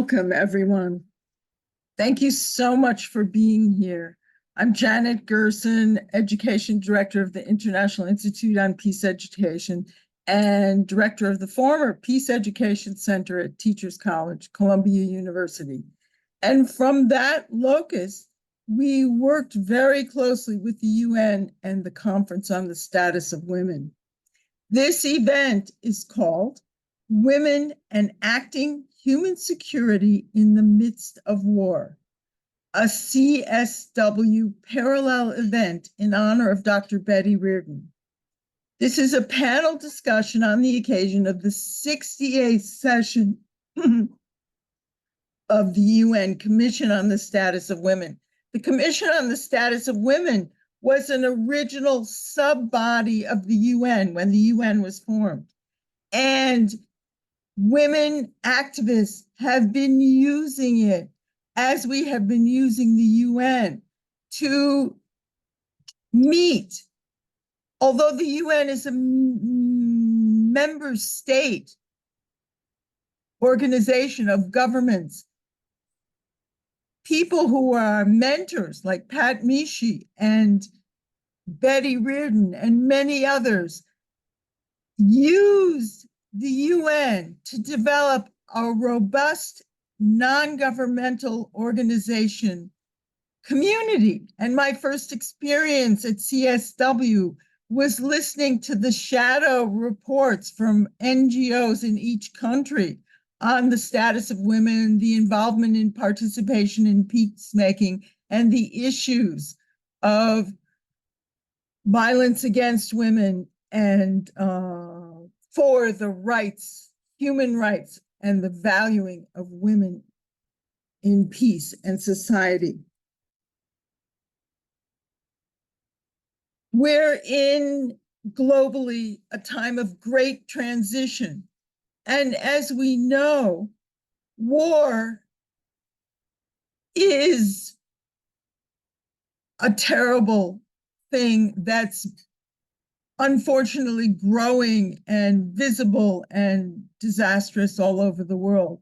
Welcome, everyone. Thank you so much for being here. I'm Janet Gerson, Education Director of the International Institute on Peace Education and Director of the former Peace Education Center at Teachers College, Columbia University. And from that locus, we worked very closely with the UN and the Conference on the Status of Women. This event is called Women Enacting Human Security in the Midst of War, a CSW parallel event in honor of Dr. Betty Reardon. This is a panel discussion on the occasion of the 68th session of the UN Commission on the Status of Women. The Commission on the Status of Women was an original sub-body of the UN when the UN was formed. And women activists have been using it, as we have been using the UN, to meet. Although the UN is a member state organization of governments, people who are mentors like Pat Mishi and Betty Reardon and many others used the UN to develop a robust non-governmental organization community. And my first experience at CSW was listening to the shadow reports from NGOs in each country on the status of women, the involvement in participation in peacemaking, and the issues of violence against women and for the rights, human rights, and the valuing of women in peace and society. We're in globally a time of great transition. And as we know, war is a terrible thing that's unfortunately growing and visible and disastrous all over the world.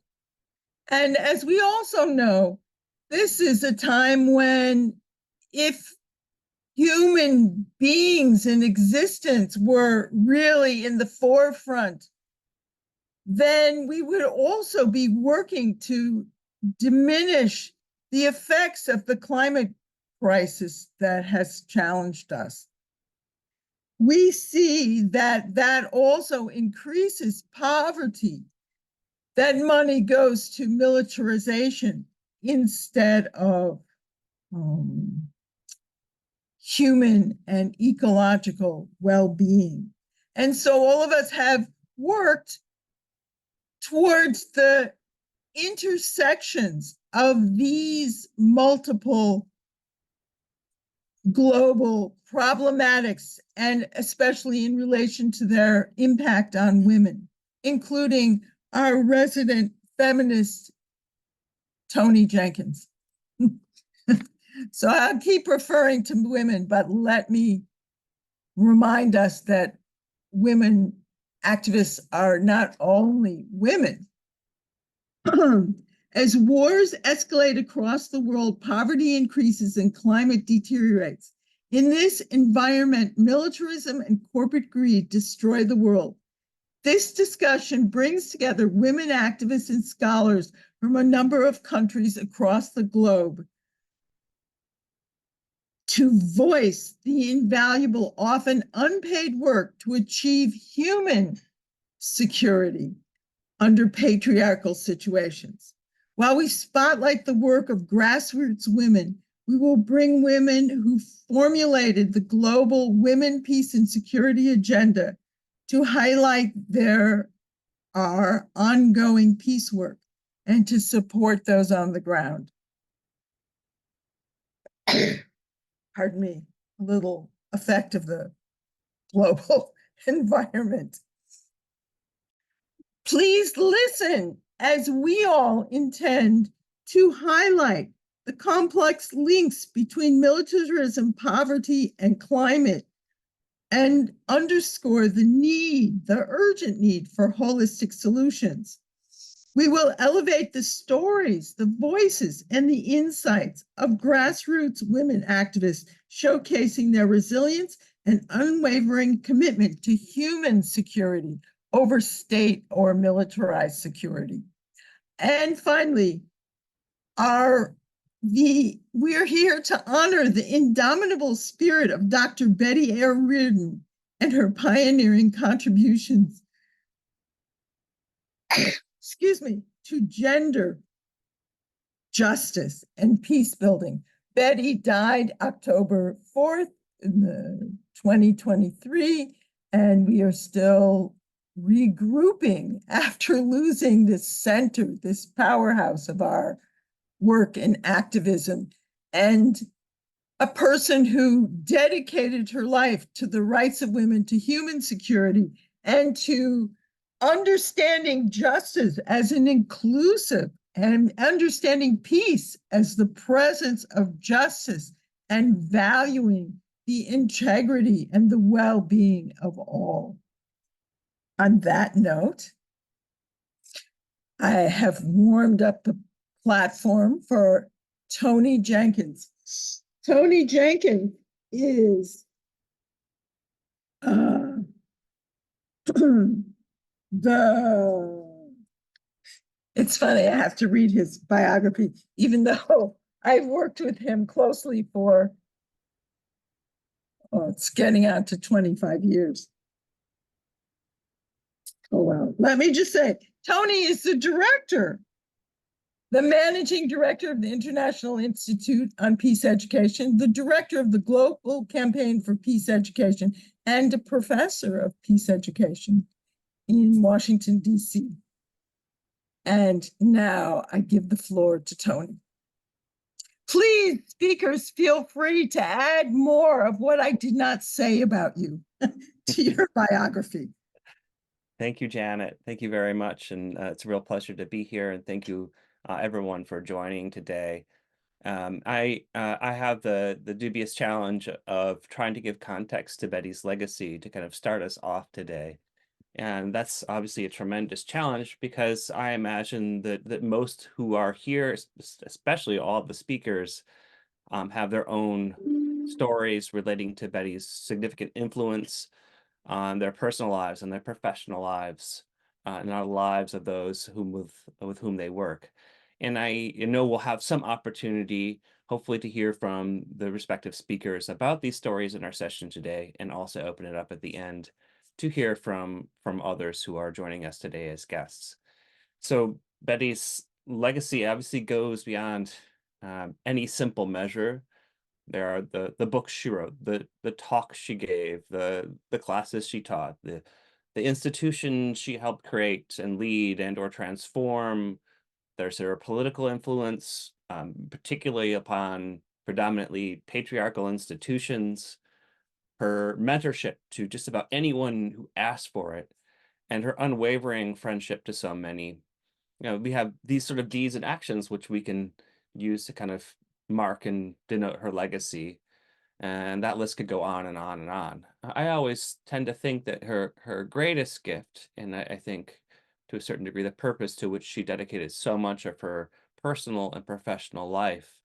And as we also know, this is a time when if human beings in existence were really in the forefront, then we would also be working to diminish the effects of the climate crisis that has challenged us. We see that that also increases poverty. That money goes to militarization instead of human and ecological well-being. And so all of us have worked towards the intersections of these multiple global problematics, and especially in relation to their impact on women, including our resident feminist, Tony Jenkins. So I'll keep referring to women, but let me remind us that women activists are not only women. As wars escalate across the world, poverty increases and climate deteriorates. In this environment, militarism and corporate greed destroy the world. This discussion brings together women activists and scholars from a number of countries across the globe to voice the invaluable, often unpaid work to achieve human security under patriarchal situations. While we spotlight the work of grassroots women, we will bring women who formulated the global women, peace, and security agenda to highlight our ongoing peace work and to support those on the ground. Pardon me, a little effect of the global environment. Please listen as we all intend to highlight the complex links between militarism, poverty, and climate, and underscore the urgent need for holistic solutions. We will elevate the stories, the voices, and the insights of grassroots women activists, showcasing their resilience and unwavering commitment to human security over state or militarized security. And finally, we're here to honor the indomitable spirit of Dr. Betty A. Reardon and her pioneering contributions excuse me, to gender justice and peace building. Betty died October 4th, 2023, and we are still regrouping after losing this center, this powerhouse of our work and activism, and a person who dedicated her life to the rights of women, to human security, and to understanding justice as an inclusive and understanding peace as the presence of justice and valuing the integrity and the well-being of all. On that note, I have warmed up the platform for Tony Jenkins. Tony Jenkins is it's funny, I have to read his biography, even though I've worked with him closely for, it's getting out to 25 years. Oh, well, let me just say, Tony is the director, the managing director of the International Institute on Peace Education, the director of the Global Campaign for Peace Education, and a professor of peace education in Washington, D.C. And now I give the floor to Tony. Please, speakers, feel free to add more of what I did not say about you to your biography. Thank you, Janet. Thank you very much. And it's a real pleasure to be here. And thank you, everyone, for joining today. I have the dubious challenge of trying to give context to Betty's legacy to kind of start us off today. And that's obviously a tremendous challenge because I imagine that most who are here, especially all of the speakers, have their own stories relating to Betty's significant influence on their personal lives and their professional lives, and our lives of those with whom they work. And I know we'll have some opportunity, hopefully, to hear from the respective speakers about these stories in our session today, and also open it up at the end to hear from others who are joining us today as guests. So Betty's legacy obviously goes beyond any simple measure. There are the books she wrote, the talks she gave, the classes she taught, the institutions she helped create and lead and or transform. There's her political influence, particularly upon predominantly patriarchal institutions, her mentorship to just about anyone who asked for it, and her unwavering friendship to so many. We have these sort of deeds and actions which we can use to kind of mark and denote her legacy. And that list could go on and on and on. I always tend to think that her greatest gift, and I think to a certain degree, the purpose to which she dedicated so much of her personal and professional life,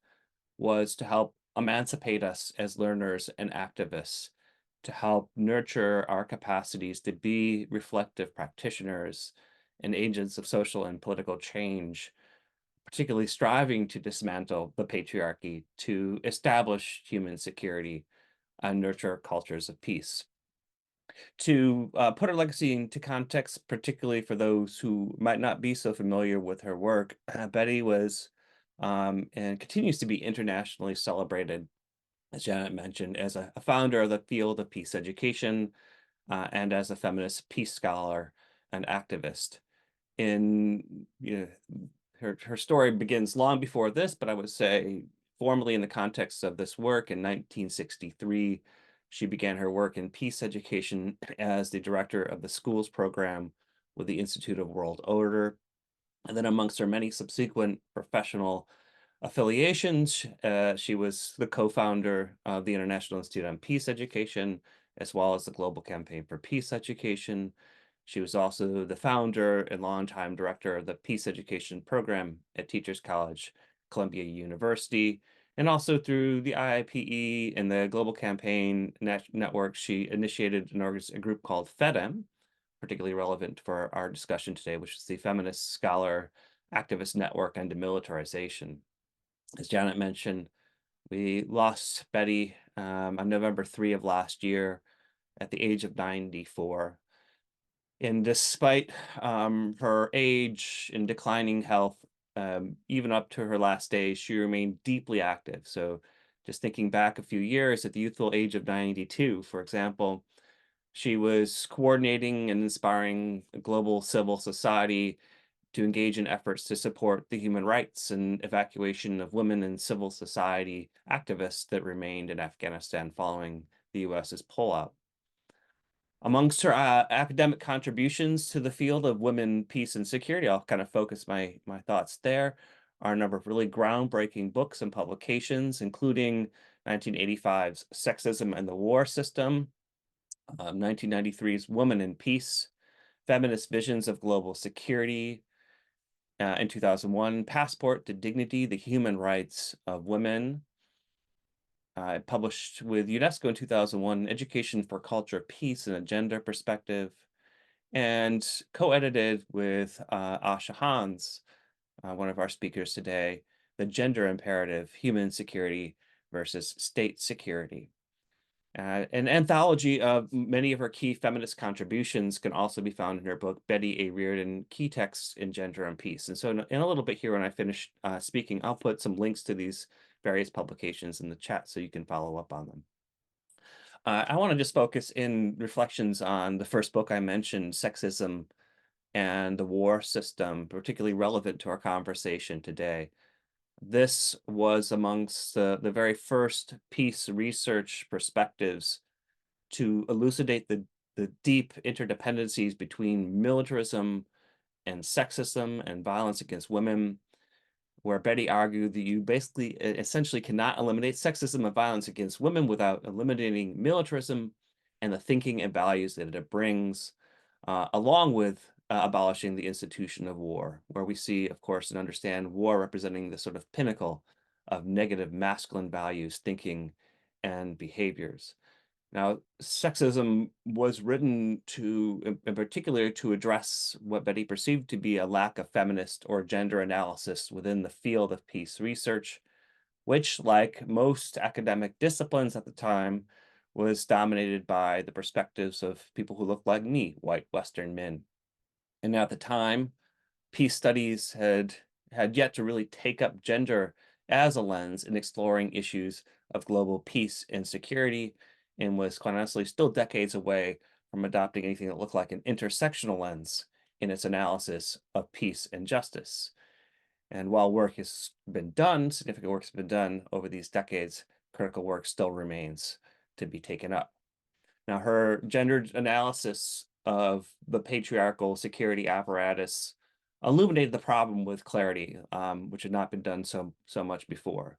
was to help emancipate us as learners and activists, to help nurture our capacities to be reflective practitioners and agents of social and political change, particularly striving to dismantle the patriarchy, to establish human security and nurture cultures of peace. To put her legacy into context, particularly for those who might not be so familiar with her work, Betty was and continues to be internationally celebrated, as Janet mentioned, as a founder of the field of peace education and as a feminist peace scholar and activist. Her story begins long before this, but I would say formally in the context of this work in 1963, she began her work in peace education as the director of the schools program with the Institute of World Order. And then amongst her many subsequent professional affiliations, she was the co-founder of the International Institute on Peace Education, as well as the Global Campaign for Peace Education. She was also the founder and longtime director of the Peace Education Program at Teachers College, Columbia University, and also through the IIPE and the Global Campaign Network, she initiated a group called FEDEM, particularly relevant for our discussion today, which is the Feminist Scholar Activist Network on Demilitarization. As Janet mentioned, we lost Betty on November 3 of last year at the age of 94. And despite her age and declining health, even up to her last days, she remained deeply active. So just thinking back a few years, at the youthful age of 92, for example, she was coordinating and inspiring global civil society to engage in efforts to support the human rights and evacuation of women and civil society activists that remained in Afghanistan following the US's pullout. Amongst her academic contributions to the field of women, peace, and security, I'll kind of focus my thoughts there, are a number of really groundbreaking books and publications, including 1985's Sexism and the War System, 1993's Woman in Peace, Feminist Visions of Global Security, in 2001, Passport to Dignity, the Human Rights of Women, published with UNESCO in 2001, Education for Culture, Peace, and a Gender Perspective, and co-edited with Asha Hans, one of our speakers today, The Gender Imperative, Human Security versus State Security. An anthology of many of her key feminist contributions can also be found in her book, Betty A. Reardon, Key Texts in Gender and Peace. And so in a little bit here, when I finish speaking, I'll put some links to these various publications in the chat so you can follow up on them. I want to just focus in reflections on the first book I mentioned, Sexism and the War System, particularly relevant to our conversation today. This was amongst the very first peace research perspectives to elucidate the deep interdependencies between militarism and sexism and violence against women, where Betty argued that you basically essentially cannot eliminate sexism and violence against women without eliminating militarism and the thinking and values that it brings, along with abolishing the institution of war, where we see, of course, and understand war representing the sort of pinnacle of negative masculine values, thinking, and behaviors. Now, sexism was written in particular, to address what Betty perceived to be a lack of feminist or gender analysis within the field of peace research, which, like most academic disciplines at the time, was dominated by the perspectives of people who looked like me, white Western men. And at the time, peace studies had yet to really take up gender as a lens in exploring issues of global peace and security, and was quite honestly still decades away from adopting anything that looked like an intersectional lens in its analysis of peace and justice. And while work has been done, significant work has been done over these decades, critical work still remains to be taken up. Now, her gendered analysis of the patriarchal security apparatus illuminated the problem with clarity, which had not been done so much before.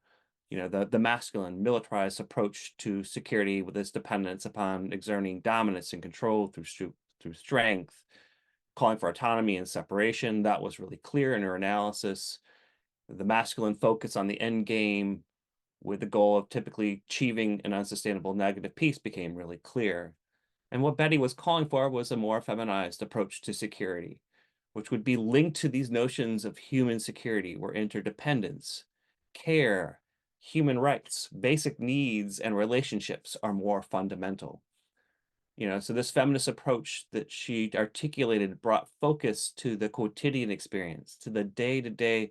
You know, the masculine militarized approach to security with its dependence upon exerting dominance and control through strength, calling for autonomy and separation, that was really clear in her analysis. The masculine focus on the end game with the goal of typically achieving an unsustainable negative peace became really clear. And what Betty was calling for was a more feminized approach to security, which would be linked to these notions of human security, where interdependence, care, human rights, basic needs, and relationships are more fundamental. You know, so this feminist approach that she articulated brought focus to the quotidian experience, to the day-to-day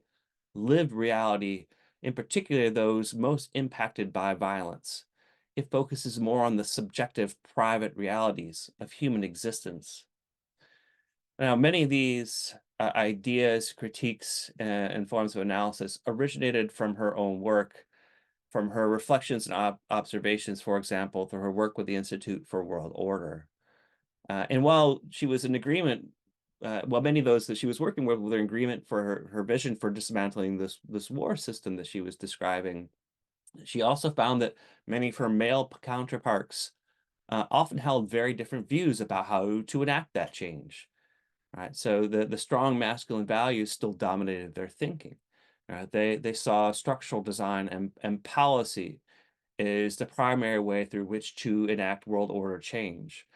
lived reality, in particular those most impacted by violence. It focuses more on the subjective, private realities of human existence. Now, many of these ideas, critiques, and forms of analysis originated from her own work, from her reflections and observations, for example, through her work with the Institute for World Order. And while she was in agreement, well, many of those that she was working with were in agreement for her vision for dismantling this war system that she was describing, she also found that many of her male counterparts often held very different views about how to enact that change. right? So the strong masculine values still dominated their thinking. Right? They saw structural design and policy is the primary way through which to enact world order change.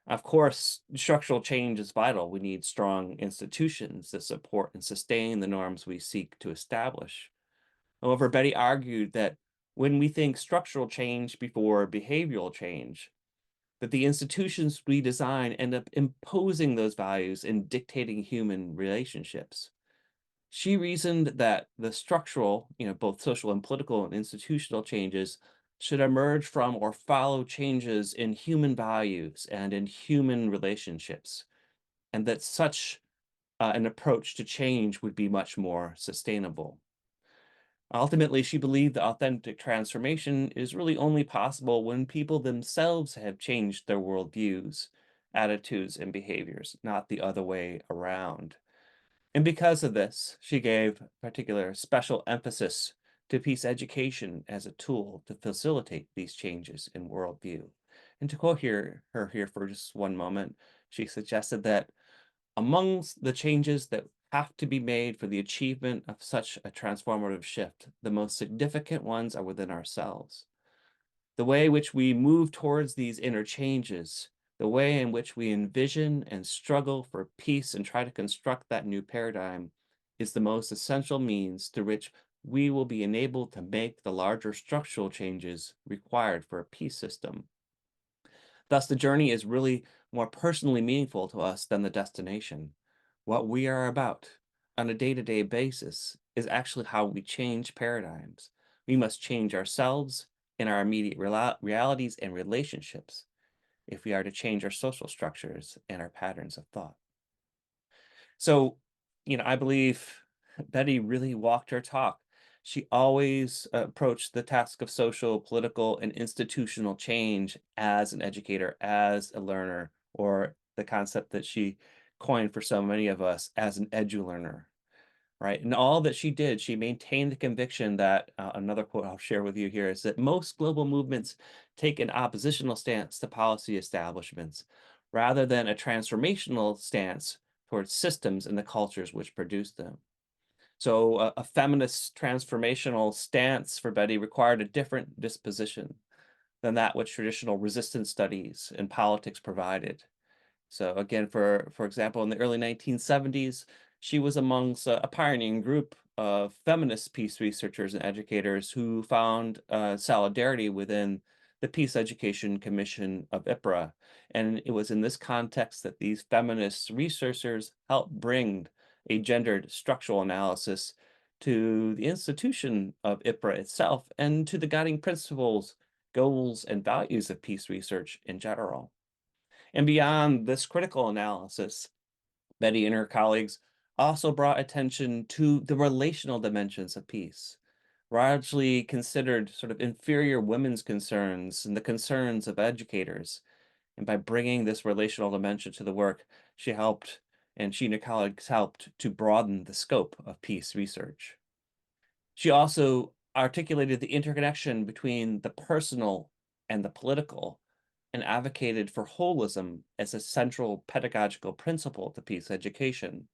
Of course, structural change is vital. We need strong institutions that support and sustain the norms we seek to establish. However, Betty argued that when we think structural change before behavioral change, that the institutions we design end up imposing those values and dictating human relationships. She reasoned that the structural, both social and political and institutional changes should emerge from or follow changes in human values and in human relationships, and that such an approach to change would be much more sustainable. Ultimately, she believed that authentic transformation is really only possible when people themselves have changed their worldviews, attitudes, and behaviors, not the other way around. And because of this, she gave particular special emphasis to peace education as a tool to facilitate these changes in worldview. And to quote her here for just one moment, she suggested that amongst the changes that have to be made for the achievement of such a transformative shift, the most significant ones are within ourselves. The way in which we move towards these inner changes, the way in which we envision and struggle for peace and try to construct that new paradigm is the most essential means through which we will be enabled to make the larger structural changes required for a peace system. Thus, the journey is really more personally meaningful to us than the destination. What we are about on a day-to-day basis is actually how we change paradigms. We must change ourselves in our immediate realities and relationships if we are to change our social structures and our patterns of thought. So, I believe Betty really walked her talk. She always approached the task of social, political, and institutional change as an educator, as a learner, or the concept that she coined for so many of us as an edu-learner, right? And all that she did, she maintained the conviction that, another quote I'll share with you here is that most global movements take an oppositional stance to policy establishments rather than a transformational stance towards systems and the cultures which produce them. So a feminist transformational stance for Betty required a different disposition than that which traditional resistance studies and politics provided. So again, for example, in the early 1970s, she was amongst a pioneering group of feminist peace researchers and educators who found solidarity within the Peace Education Commission of IIPRA. And it was in this context that these feminist researchers helped bring a gendered structural analysis to the institution of IIPRA itself and to the guiding principles, goals, and values of peace research in general. And beyond this critical analysis, Betty and her colleagues also brought attention to the relational dimensions of peace, largely considered sort of inferior women's concerns and the concerns of educators. And by bringing this relational dimension to the work, she and her colleagues helped to broaden the scope of peace research. She also articulated the interconnection between the personal and the political and advocated for holism as a central pedagogical principle to peace education.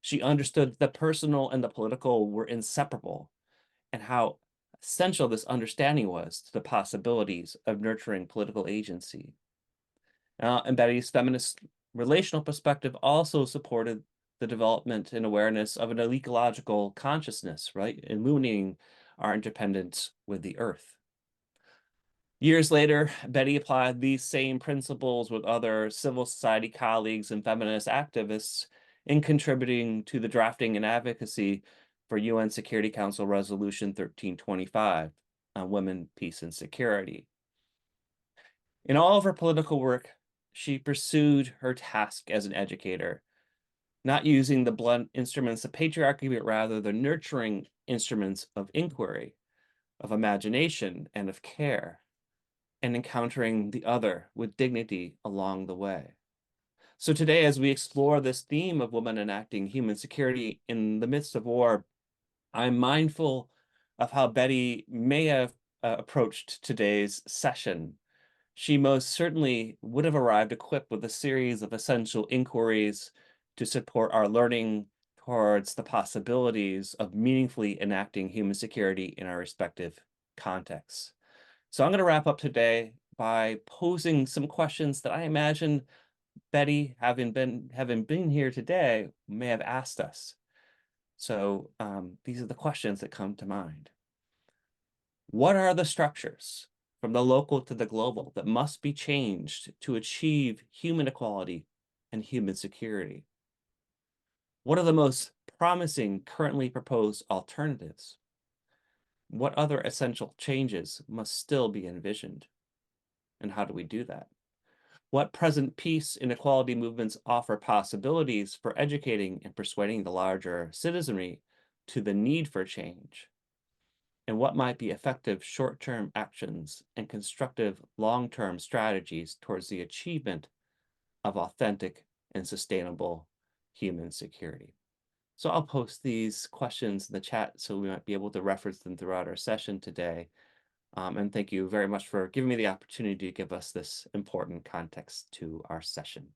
She understood the personal and the political were inseparable and how essential this understanding was to the possibilities of nurturing political agency. And Betty's feminist relational perspective also supported the development and awareness of an ecological consciousness, right? Illuminating our interdependence with the earth. Years later, Betty applied these same principles with other civil society colleagues and feminist activists in contributing to the drafting and advocacy for UN Security Council Resolution 1325 on women, peace, and security. In all of her political work, she pursued her task as an educator, not using the blunt instruments of patriarchy, but rather the nurturing instruments of inquiry, of imagination, and of care, and encountering the other with dignity along the way. So today, as we explore this theme of women enacting human security in the midst of war, I'm mindful of how Betty may have approached today's session. She most certainly would have arrived equipped with a series of essential inquiries to support our learning towards the possibilities of meaningfully enacting human security in our respective contexts. So I'm going to wrap up today by posing some questions that I imagine Betty, having been here today, may have asked us. So these are the questions that come to mind. What are the structures from the local to the global that must be changed to achieve human equality and human security? What are the most promising currently proposed alternatives? What other essential changes must still be envisioned? And how do we do that? What present peace and equality movements offer possibilities for educating and persuading the larger citizenry to the need for change? And what might be effective short-term actions and constructive long-term strategies towards the achievement of authentic and sustainable human security? So I'll post these questions in the chat so we might be able to reference them throughout our session today. And thank you very much for giving me the opportunity to give us this important context to our session.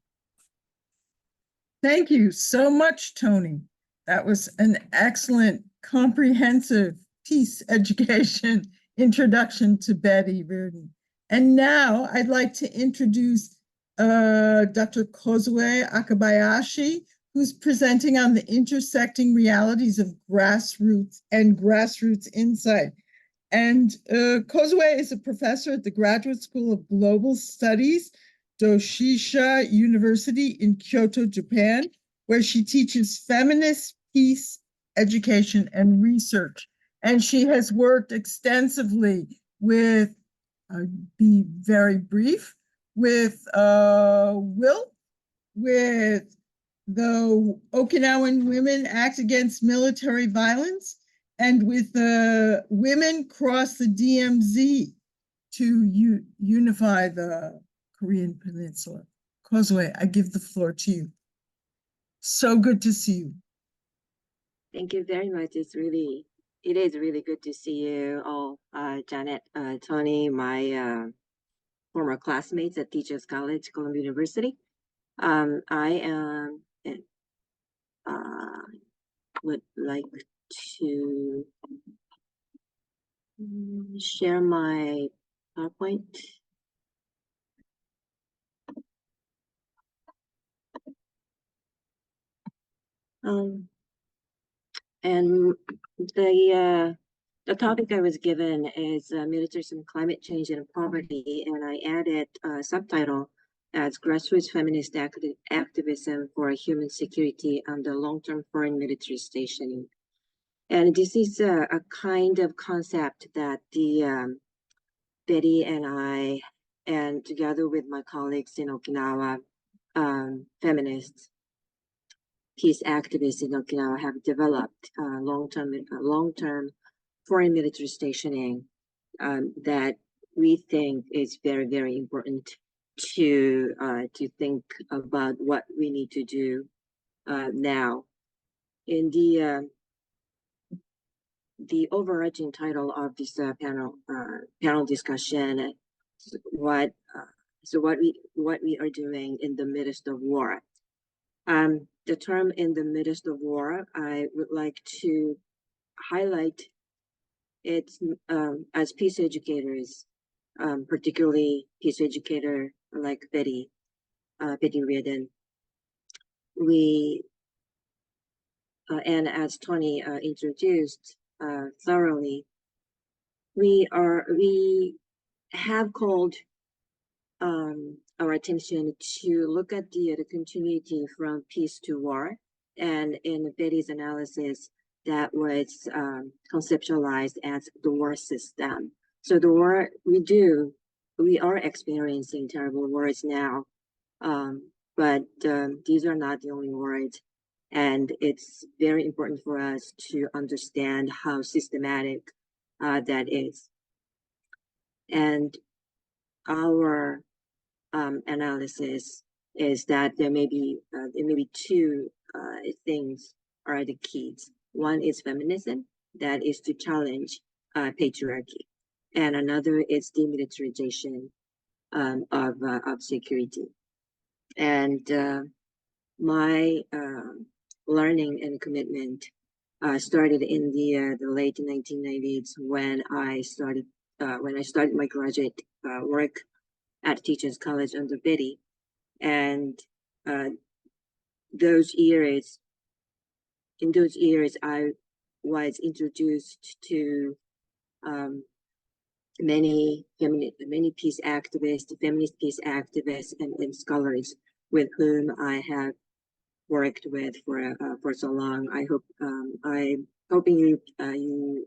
Thank you so much, Tony. That was an excellent, comprehensive peace education introduction to Betty Reardon. And now I'd like to introduce Dr. Kozue Akabayashi, who's presenting on the intersecting realities of grassroots and grassroots insight. And Kozue is a professor at the Graduate School of Global Studies, Doshisha University in Kyoto, Japan, where she teaches feminist peace education and research. And she has worked extensively with, be very brief, with WILP, with the Okinawan Women Act Against Military Violence, and with the Women Cross the DMZ to unify the Korean Peninsula. Kozue, I give the floor to you. So good to see you. Thank you very much. It is really good to see you all, Janet, Tony, my former classmates at Teachers College, Columbia University. I would like to share my PowerPoint. And the topic I was given is militarism, climate change, and poverty, and I added a subtitle as Grassroots Feminist Activism for Human Security under Long-Term Foreign Military Stationing. And this is a kind of concept that the Betty and I, and together with my colleagues in Okinawa, feminists, peace activists in Okinawa have developed long-term foreign military stationing that we think is very, very important to think about what we need to do now. In the overarching title of this panel discussion, what we are doing in the midst of war. The term "in the midst of war," I would like to highlight it as peace educators, particularly peace educator like Betty Reardon. We and as Tony introduced thoroughly, we have called our attention to look at the continuity from peace to war, and in Betty's analysis, that was conceptualized as the war system. So the war we are experiencing terrible wars now, but these are not the only wars, and it's very important for us to understand how systematic that is. And our analysis is that there may be two things are the keys. One is feminism, that is to challenge patriarchy, and another is demilitarization of security. And my learning and commitment started in the late 1990s when I started my graduate work at Teachers College under Betty, and those years I was introduced to many peace activists, feminist peace activists, and scholars with whom I have worked with for so long. I'm hoping you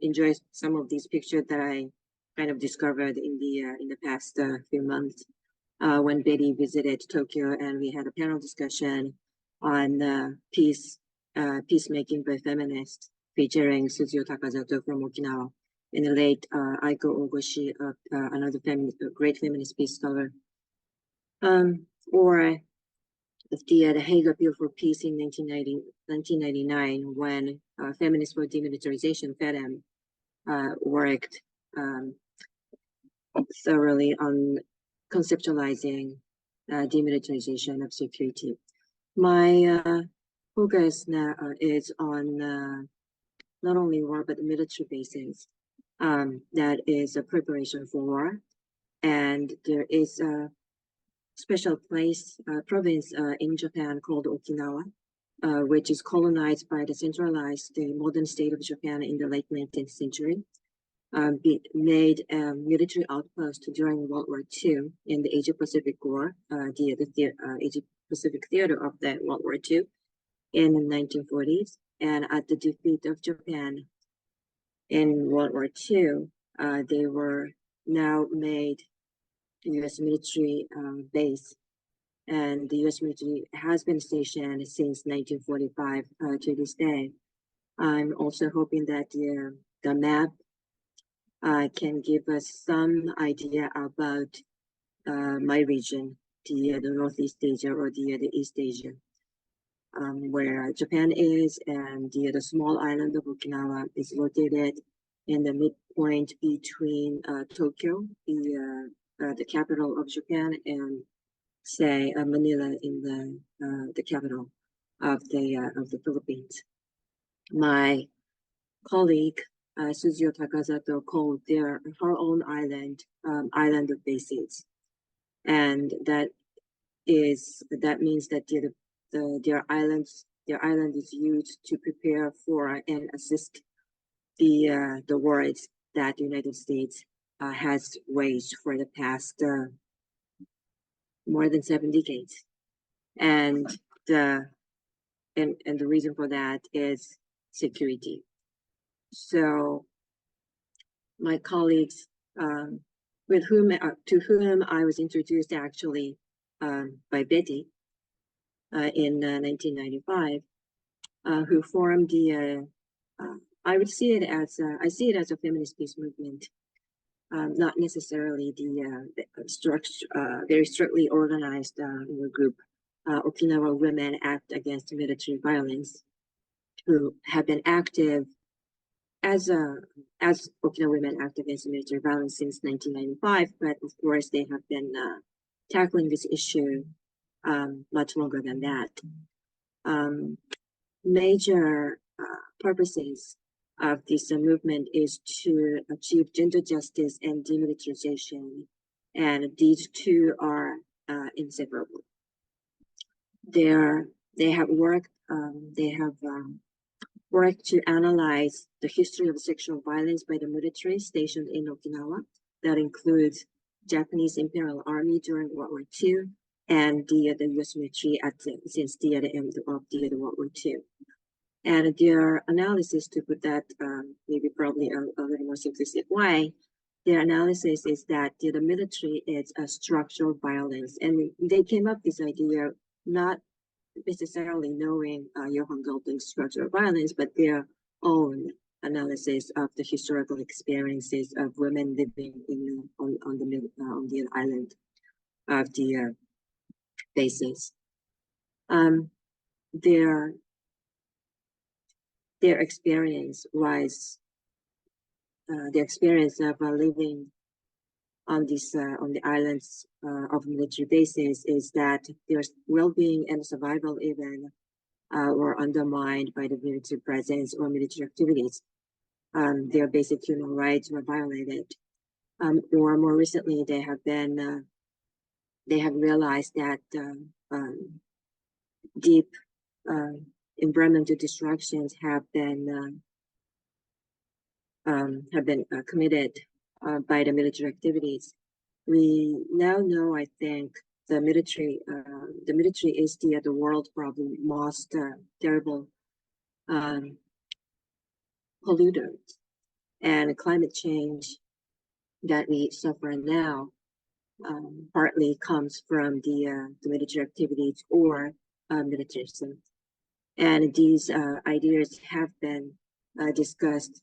enjoy some of these pictures that I kind of discovered in the past few months when Betty visited Tokyo, and we had a panel discussion on peacemaking by feminists, featuring Suzuo Takasato from Okinawa and the late Aiko Ogoshi, another great feminist peace scholar, or the Hague Appeal for Peace in 1999, when Feminists for Demilitarization, FEDEM, worked thoroughly on conceptualizing demilitarization of security. My focus now is on not only war, but military bases. That is a preparation for war. And there is a special province in Japan called Okinawa, which is colonized by the modern state of Japan in the late 19th century. Made a military outpost during World War II in the Asia-Pacific War, the Asia-Pacific theater of the World War II in the 1940s. And at the defeat of Japan in World War II, they were now made U.S. military base, and the U.S. military has been stationed since 1945 to this day. I'm also hoping that the map can give us some idea about my region, the Northeast Asia or the East Asia, where Japan is, and the small island of Okinawa is located in the midpoint between Tokyo, the capital of Japan, and say Manila, in the capital of the Philippines. My colleague Suzuo Takasato called her own island island of bases, and that means that their island is used to prepare for and assist the wars that the United States has waged for the past more than 7 decades, and the reason for that is security. So my colleagues, to whom I was introduced actually by Betty in 1995, who formed I see it as a feminist peace movement, not necessarily the very strictly organized group, Okinawa Women Act Against Military Violence, who have been active as Okinawa Women Act Against Military Violence since 1995, but of course they have been tackling this issue much longer than that. Major purposes of this movement is to achieve gender justice and demilitarization, and these two are inseparable. They have worked to analyze the history of sexual violence by the military stationed in Okinawa. That includes Japanese Imperial Army during World War II and the U.S. military since the end of the World War II. And their analysis, to put that probably a little more simplistic way, their analysis is that the military is a structural violence, and they came up with this idea not necessarily knowing Johann Galton's structural violence, but their own analysis of the historical experiences of women living on the island of the bases. Their experience was the experience of living on the islands of military bases is that their well-being and survival even were undermined by the military presence or military activities. Their basic human rights were violated. Or more recently, they have realized that deep environmental destructions have been committed by the military activities. We now know, I think, the military is the world's probably most terrible pollutant, and climate change that we suffer now partly comes from the military activities or militarism. And these ideas have been discussed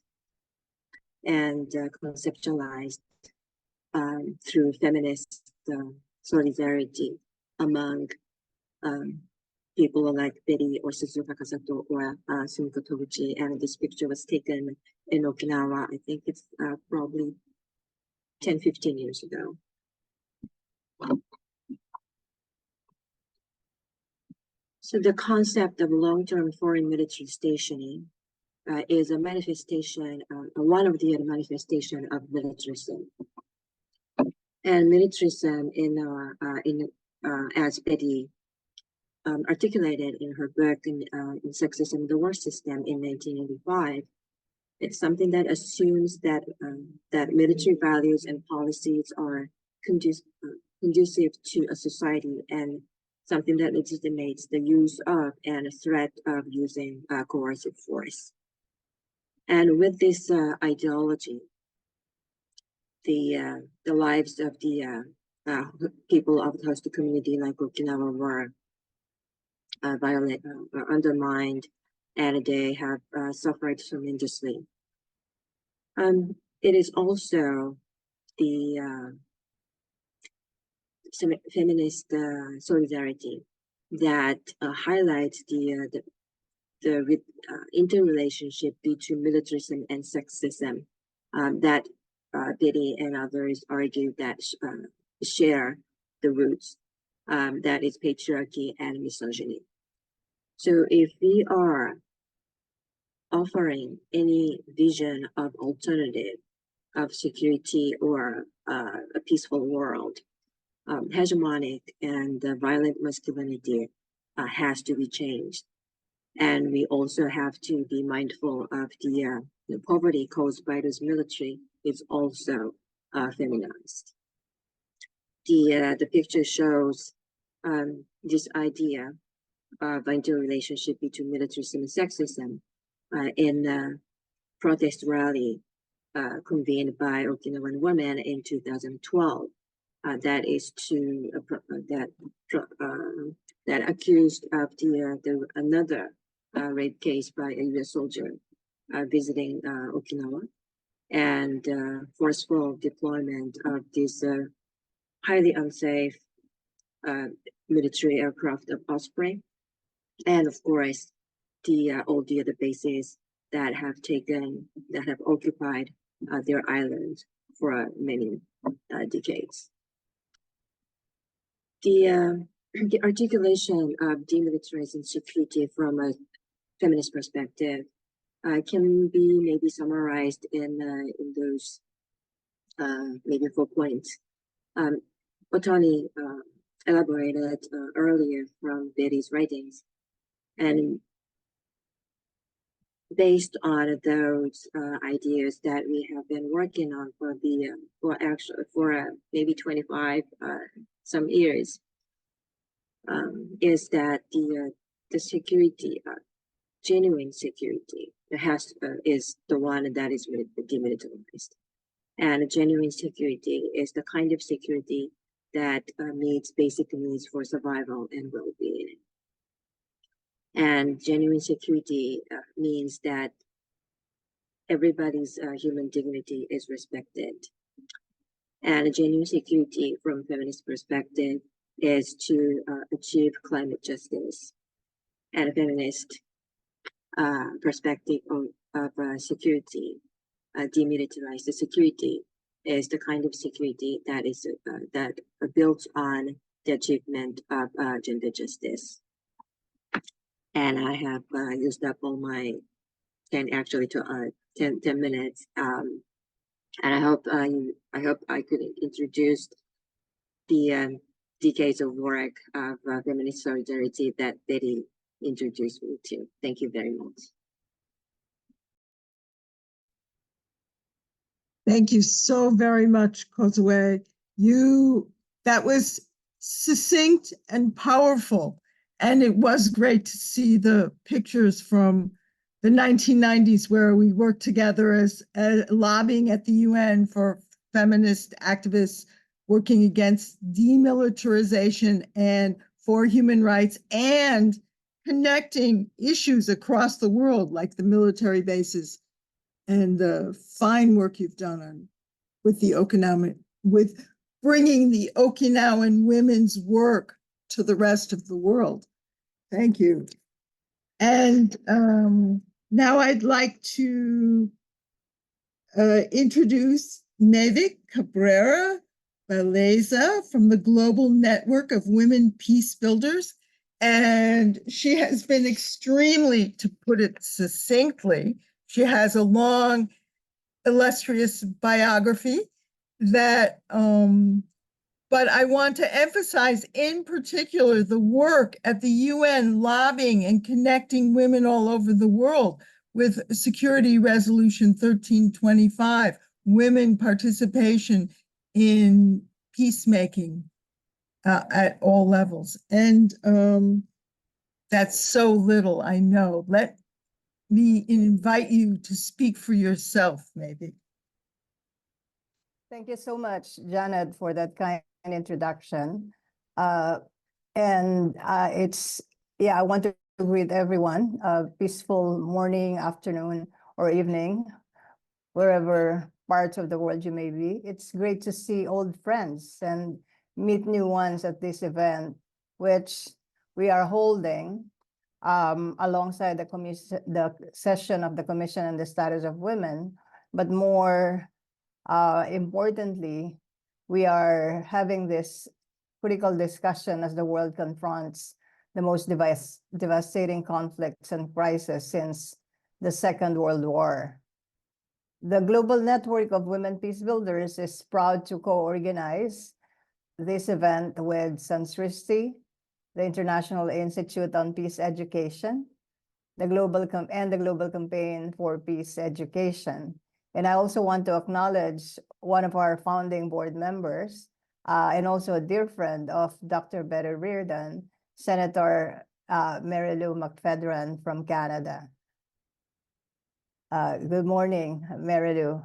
and conceptualized through feminist solidarity among people like Betty or Suzuka Kasato or Sumiko Toguchi. And this picture was taken in Okinawa. I think it's probably 10, 15 years ago. So the concept of long-term foreign military stationing is a manifestation, one of the manifestation of militarism. And militarism as Betty articulated in her book in Sexism in the War System in 1985, it's something that assumes that that military values and policies are conducive to a society, and something that legitimates the use of and threat of using coercive force. And with this ideology, the lives of the people of the host community like Okinawa were undermined, and they have suffered tremendously. It is also the feminist solidarity that highlights the interrelationship between militarism and sexism that Betty and others argue that share the roots, that is patriarchy and misogyny. So if we are offering any vision of alternative of security or a peaceful world, hegemonic and violent masculinity has to be changed. And we also have to be mindful of the poverty caused by this military is also feminized. The picture shows this idea of interrelationship between militarism and sexism in a protest rally convened by Okinawan women in 2012. That is to that accused of another rape case by a U.S. soldier visiting Okinawa, and forceful deployment of this highly unsafe military aircraft of Osprey, and of course all the other bases that have occupied their island for many decades. The articulation of demilitarizing security from a feminist perspective can be maybe summarized in those maybe 4 points. Otani elaborated earlier from Betty's writings, and based on those ideas that we have been working on for maybe 25 some years, is that the security, genuine security, is the one that is demilitarized, and genuine security is the kind of security that meets basic needs for survival and well-being. And genuine security means that everybody's human dignity is respected. And genuine security from feminist perspective is to achieve climate justice. And a feminist perspective of security, demilitarize the security, is the kind of security that is that builds on the achievement of gender justice. And I have used up all my 10 minutes. And I hope I could introduce the decades of work of feminist solidarity that Betty introduced me to. Thank you very much. Thank you so very much, Kozue. That was succinct and powerful. And it was great to see the pictures from the 1990s where we worked together as lobbying at the UN for feminist activists working against demilitarization and for human rights and connecting issues across the world like the military bases and the fine work you've done with bringing the Okinawan women's work to the rest of the world. Thank you. And now I'd like to introduce Mavic Cabrera Baleza from the Global Network of Women Peacebuilders. And she has been extremely, to put it succinctly, she has a long, illustrious biography that, but I want to emphasize in particular the work at the UN lobbying and connecting women all over the world with Security Resolution 1325, women participation in peacemaking at all levels. And that's so little, I know. Let me invite you to speak for yourself, maybe. Thank you so much, Janet, for that kind introduction. I want to greet everyone, peaceful morning, afternoon, or evening, wherever parts of the world you may be. It's great to see old friends and meet new ones at this event, which we are holding alongside the session of the Commission on the Status of Women, but more importantly, we are having this critical discussion as the world confronts the most devastating conflicts and crises since the Second World War. The Global Network of Women Peacebuilders is proud to co-organize this event with Sansristi, the International Institute on Peace Education, the Global Campaign for Peace Education. And I also want to acknowledge one of our founding board members and also a dear friend of Dr. Betty Reardon, Senator Mary Lou McPhedran from Canada. Good morning, Mary Lou.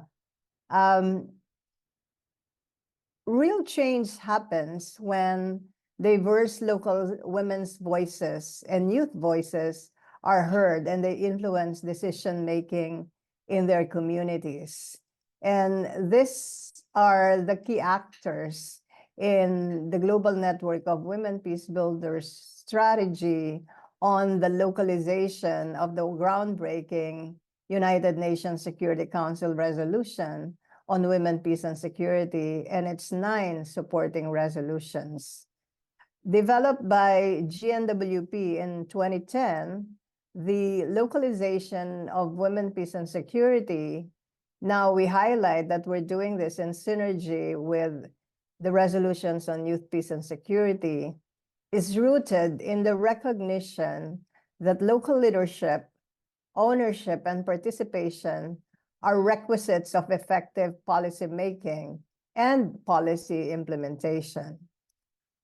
Real change happens when diverse local women's voices and youth voices are heard and they influence decision-making in their communities. And these are the key actors in the Global Network of Women Peacebuilders strategy on the localization of the groundbreaking United Nations Security Council resolution on women, peace, and security, and its 9 supporting resolutions. Developed by GNWP in 2010, the localization of women, peace, and security, now we highlight that we're doing this in synergy with the resolutions on youth, peace, and security, is rooted in the recognition that local leadership, ownership, and participation are requisites of effective policy making and policy implementation.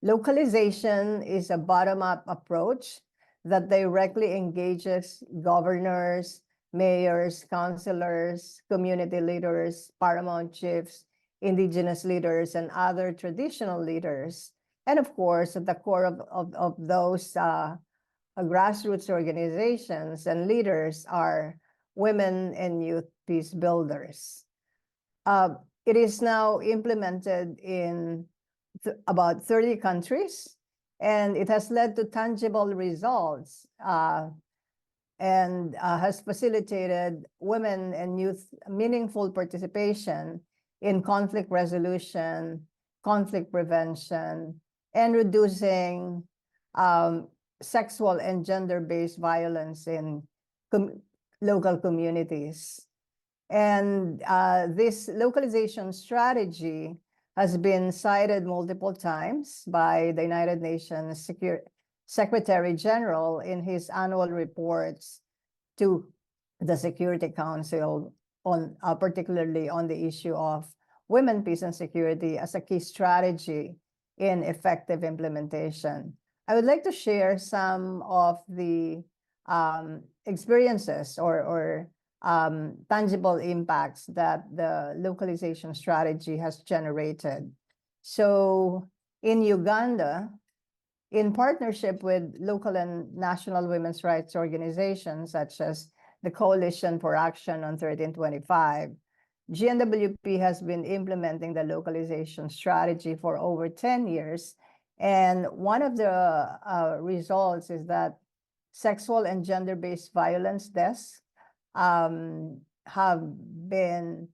Localization is a bottom-up approach that directly engages governors, mayors, councilors, community leaders, paramount chiefs, indigenous leaders, and other traditional leaders. And of course, at the core of those grassroots organizations and leaders are women and youth peace builders. It is now implemented in about 30 countries, and it has led to tangible results and has facilitated women and youth meaningful participation in conflict resolution, conflict prevention, and reducing sexual and gender-based violence in local communities. And this localization strategy has been cited multiple times by the United Nations Secretary General in his annual reports to the Security Council on particularly on the issue of women, peace, and security as a key strategy in effective implementation. I would like to share some of the experiences or tangible impacts that the localization strategy has generated. So in Uganda, in partnership with local and national women's rights organizations such as the Coalition for Action on 1325, GNWP has been implementing the localization strategy for over 10 years. And one of the results is that sexual and gender-based violence deaths have been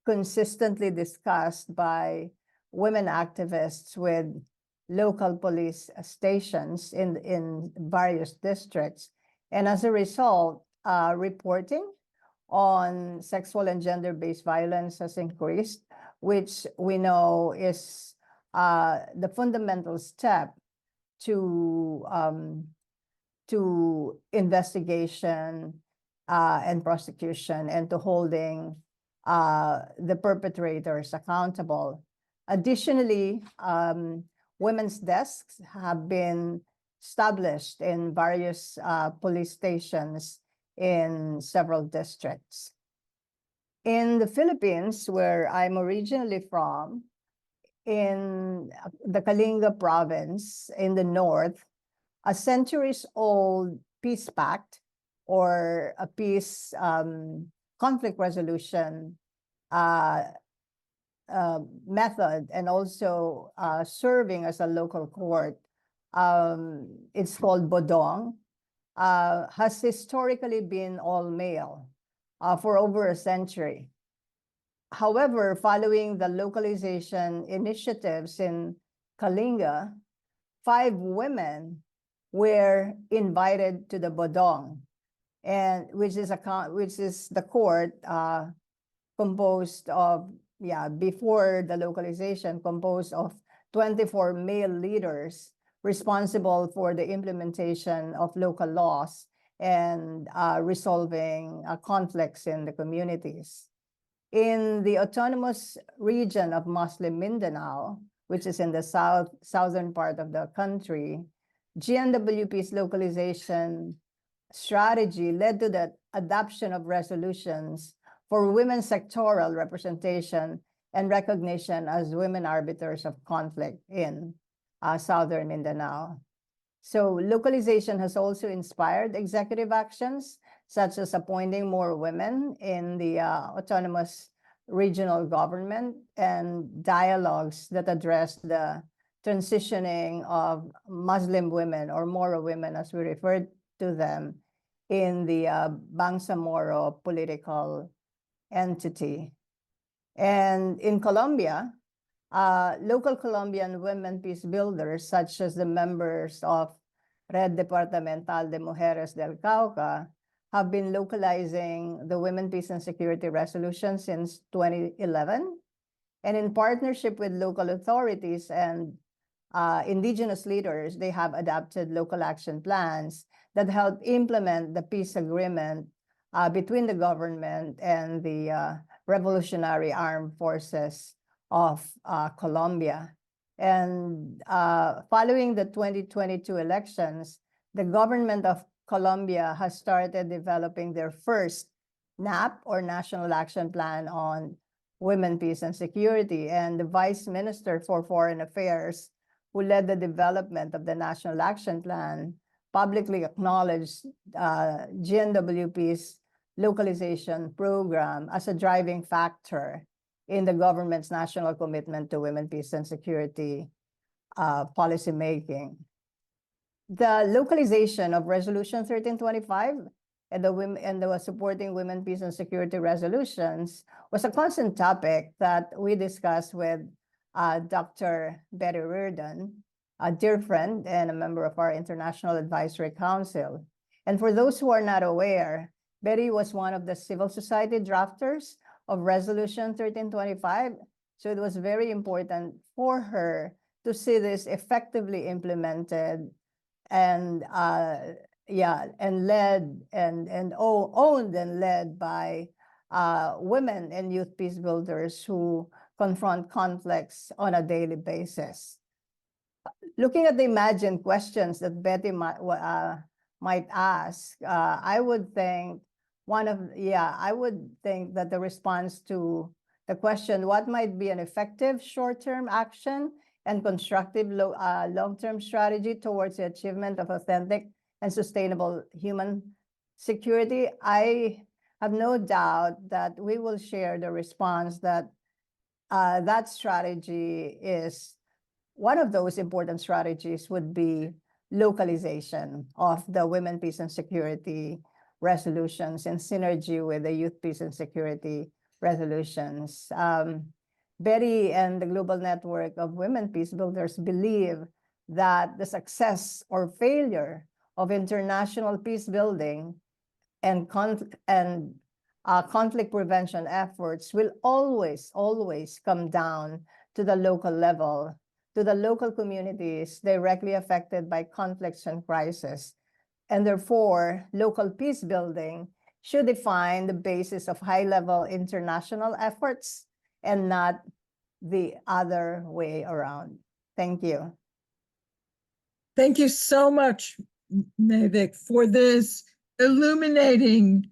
consistently discussed by women activists with local police stations in various districts. And as a result, reporting on sexual and gender-based violence has increased, which we know is the fundamental step to investigation and prosecution and to holding the perpetrators accountable. Additionally, women's desks have been established in various police stations in several districts. In the Philippines, where I'm originally from, in the Kalinga province in the north, a centuries-old peace pact or a peace conflict resolution method, and also serving as a local court, it's called Bodong, has historically been all male for over a century. However, following the localization initiatives in Kalinga, 5 women were invited to the Bodong, and which is the court composed of, before the localization, composed of 24 male leaders responsible for the implementation of local laws and resolving conflicts in the communities. In the autonomous region of Muslim Mindanao, which is in the southern part of the country, GNWP's localization strategy led to the adoption of resolutions for women's sectoral representation and recognition as women arbiters of conflict in southern Mindanao. So localization has also inspired executive actions, such as appointing more women in the autonomous regional government and dialogues that address the transitioning of Muslim women, or Moro women as we refer to them, in the Bangsamoro political entity. And in Colombia, local Colombian women peacebuilders, such as the members of Red Departamental de Mujeres del Cauca, have been localizing the Women, Peace, and Security Resolution since 2011. And in partnership with local authorities and indigenous leaders, they have adopted local action plans that help implement the peace agreement between the government and the Revolutionary Armed Forces of Colombia. And following the 2022 elections, the government of Colombia has started developing their first NAP, or National Action Plan on Women, Peace, and Security. And the Vice Minister for Foreign Affairs, who led the development of the National Action Plan, publicly acknowledged GNWP's localization program as a driving factor in the government's national commitment to women, peace, and security policymaking. The localization of Resolution 1325 and the women and the supporting women, peace, and security resolutions was a constant topic that we discussed with Dr. Betty Reardon, a dear friend and a member of our International Advisory Council. And for those who are not aware, Betty was one of the civil society drafters of Resolution 1325. So it was very important for her to see this effectively implemented and led and owned and led by women and youth peace builders who confront conflicts on a daily basis. Looking at the imagined questions that Betty might ask, I would think I would think that the response to the question, what might be an effective short-term action and constructive long-term strategy towards the achievement of authentic and sustainable human security, I have no doubt that we will share the response that that strategy is one of those important strategies would be localization of the women, peace, and security resolutions in synergy with the youth, peace, and security resolutions. Betty and the Global Network of Women Peace Builders believe that the success or failure of international peace building and conflict prevention efforts will always come down to the local level, to the local communities directly affected by conflicts and crisis. And therefore, local peace building should define the basis of high-level international efforts and not the other way around. Thank you. Thank you so much, Mavic, for this illuminating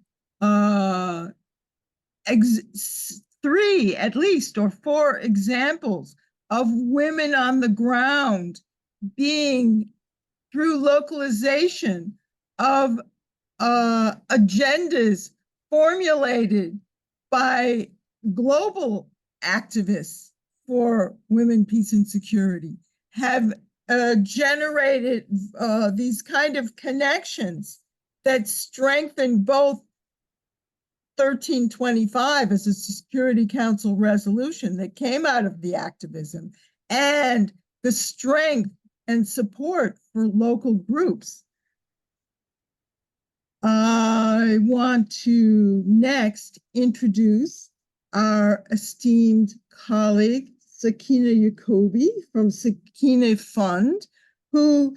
three, at least, or four examples of women on the ground being, through localization of agendas formulated by global activists for women, peace, and security, have generated these kind of connections that strengthen both 1325 as a Security Council resolution that came out of the activism and the strength and support for local groups. I want to next introduce our esteemed colleague, Sakina Yacobi from Sakina Fund, who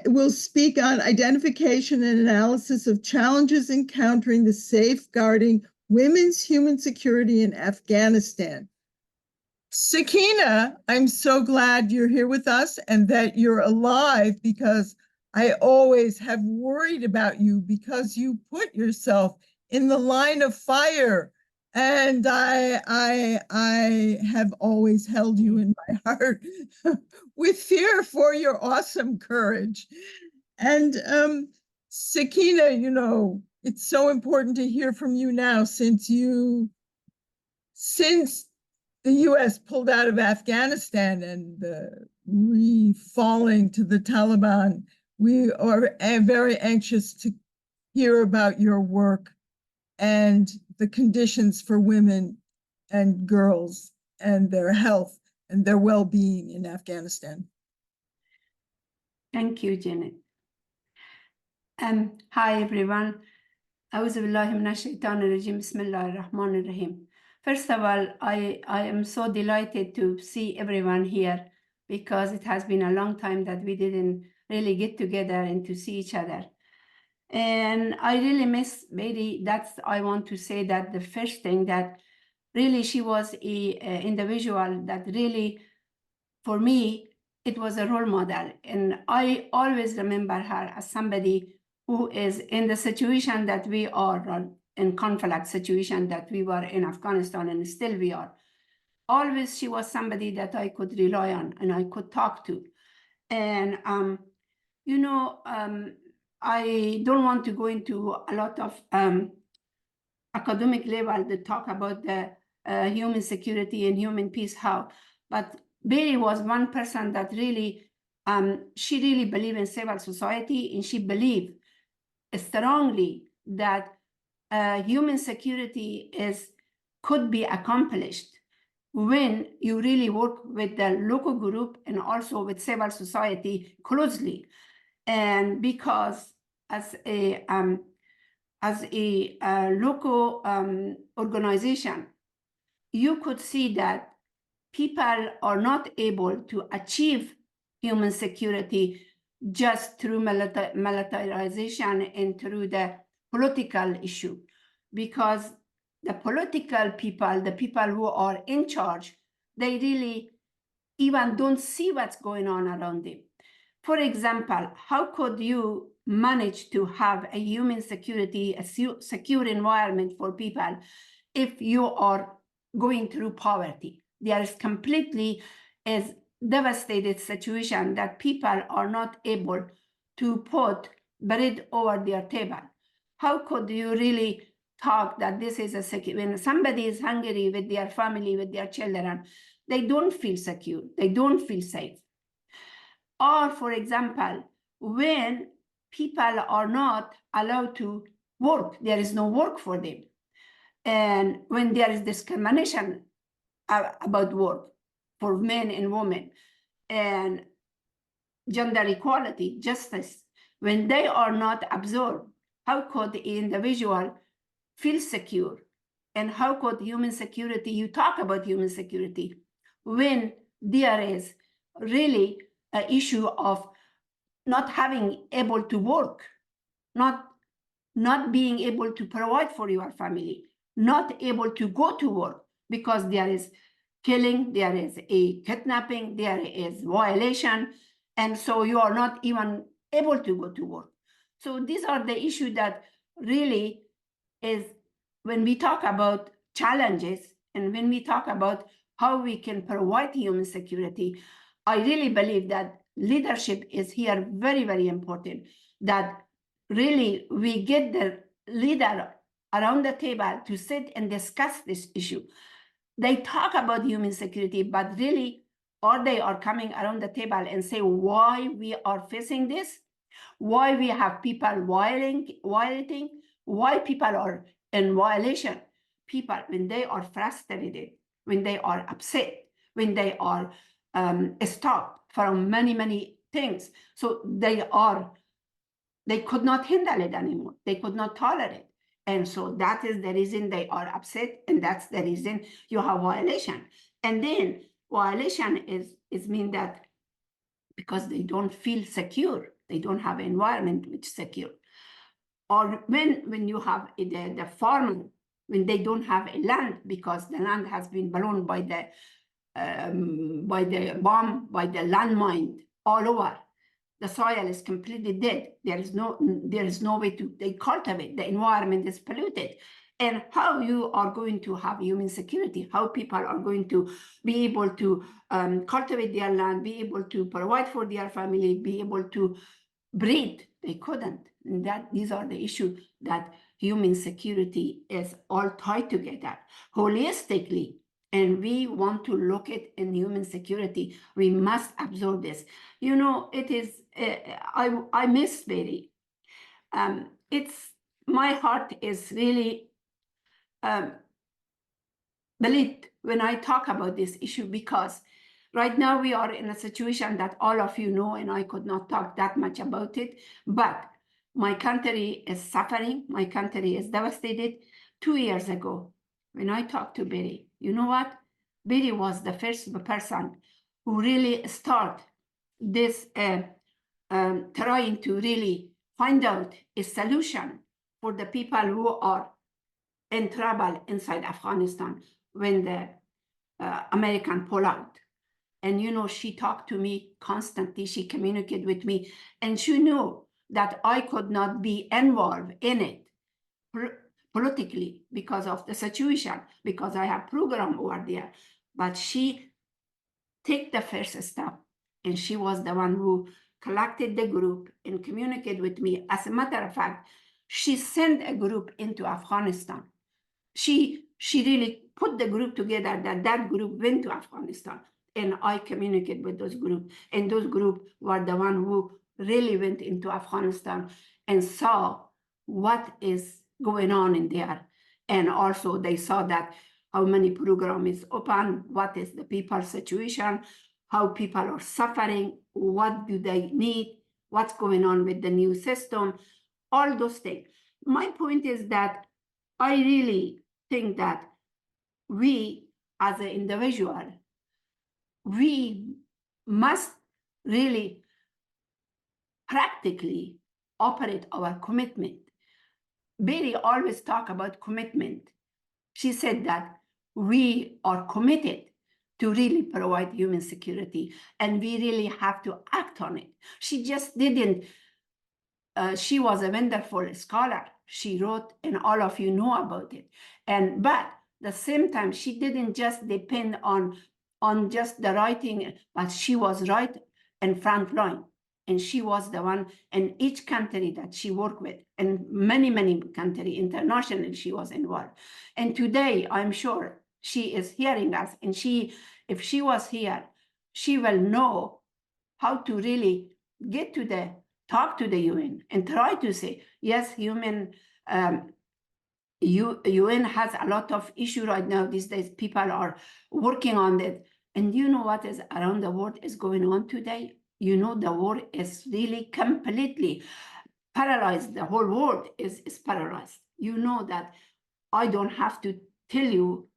will speak on identification and analysis of challenges encountering the safeguarding women's human security in Afghanistan. Sakina, I'm so glad you're here with us and that you're alive, because I always have worried about you because you put yourself in the line of fire. And I have always held you in my heart with fear for your awesome courage. And Sakina, you know, it's so important to hear from you now, since the US pulled out of Afghanistan and the re-falling to the Taliban. We are very anxious to hear about your work and the conditions for women and girls and their health and their well-being in Afghanistan. Thank you, Janet. Hi, everyone. A'udhu billahi minash shaitanir rajim. Bismillahir rahmanir rahim. First of all, I am so delighted to see everyone here, because it has been a long time that we didn't really get together and to see each other. And I really miss Betty. I want to say that the first thing that really she was an individual that really, for me, it was a role model. And I always remember her as somebody who is in the situation that we are, in conflict situation that we were in Afghanistan, and still we are. Always she was somebody that I could rely on and I could talk to. And, you know, I don't want to go into a lot of academic level to talk about the human security and human peace, how, but Betty was one person that really, she really believed in civil society, and she believed strongly that human security could be accomplished when you really work with the local group and also with civil society closely. And because as a local organization, you could see that people are not able to achieve human security just through militarization and through the political issue, because the political people, the people who are in charge, they really even don't see what's going on around them. For example, how could you manage to have a human security, a secure environment for people if you are going through poverty? There is completely is devastated situation that people are not able to put bread over their table. How could you really talk that this is a secure, when somebody is hungry with their family, with their children, they don't feel secure, they don't feel safe. Or for example, when people are not allowed to work, there is no work for them. And when there is discrimination about work for men and women, and gender equality, justice, when they are not absorbed, how could the individual feel secure? And how could human security, you talk about human security, when there is really an issue of not having able to work, not being able to provide for your family, not able to go to work because there is killing, there is a kidnapping, there is violation, and so you are not even able to go to work. So these are the issues that really is when we talk about challenges and when we talk about how we can provide human security. I really believe that leadership is here very, very important, that really we get the leader around the table to sit and discuss this issue. They talk about human security, but really, or they are coming around the table and say why we are facing this, why we have people violating, why people are in violation. People, when they are frustrated, when they are upset, when they are stopped from many, many things, so they could not handle it anymore. They could not tolerate. And so that is the reason they are upset, and that's the reason you have violation. And then violation is mean that because they don't feel secure, they don't have an environment which is secure. Or when you have the farmer, when they don't have a land because the land has been blown by the bomb, by the landmine all over. The soil is completely dead. There is no way to cultivate. The environment is polluted. And how you are going to have human security, how people are going to be able to cultivate their land, be able to provide for their family, be able to breed. They couldn't. And these are the issues that human security is all tied together holistically. And we want to look at in human security. We must absorb this. You know, it is, I miss Betty. My heart is really bleed when I talk about this issue, because right now we are in a situation that all of you know, and I could not talk that much about it, but my country is suffering. My country is devastated. 2 years ago, when I talked to Betty, you know what? Betty was the first person who really started this trying to really find out a solution for the people who are in trouble inside Afghanistan when the American pull out. And, you know, she talked to me constantly. She communicated with me, and she knew that I could not be involved in it politically because of the situation, because I have program over there. But she took the first step, and she was the one who collected the group and communicated with me. As a matter of fact, she sent a group into Afghanistan. She really put the group together, that group went to Afghanistan, and I communicated with those groups, and those groups were the one who really went into Afghanistan and saw what is going on in there. And also they saw that how many program is open, what is the people situation, how people are suffering, what do they need, what's going on with the new system, all those things. My point is that I really think that we as an individual, we must really practically operate our commitment. Betty always talk about commitment. She said that we are committed to really provide human security, and we really have to act on it. She just didn't, she was a wonderful scholar. She wrote, and all of you know about it. But the same time, she didn't just depend on just the writing, but she was right in front line. And she was the one in each country that she worked with, and many, many countries internationally she was involved. And today, I'm sure she is hearing us, and if she was here, she will know how to really get to talk to the UN and try to say, yes, UN has a lot of issue right now these days. People are working on it. And you know what is around the world is going on today? You know, the war is really completely paralyzed. The whole world is paralyzed. You know that I don't have to tell you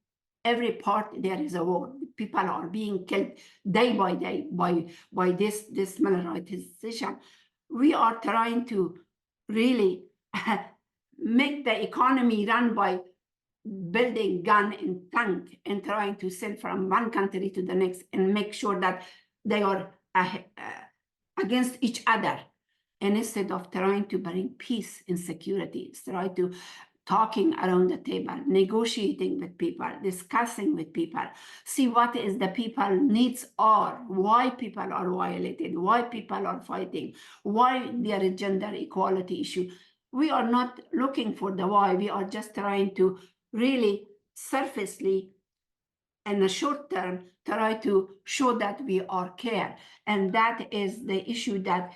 every part there is a war. People are being killed day by day by this militarization. We are trying to really make the economy run by building gun and tank and trying to sell from one country to the next and make sure that they are against each other. And instead of trying to bring peace and security, try to talking around the table, negotiating with people, discussing with people, see what is the people needs are, why people are violated, why people are fighting, why there is gender equality issue. We are not looking for the why, we are just trying to really surfacely in the short term try to show that we are care. And that is the issue that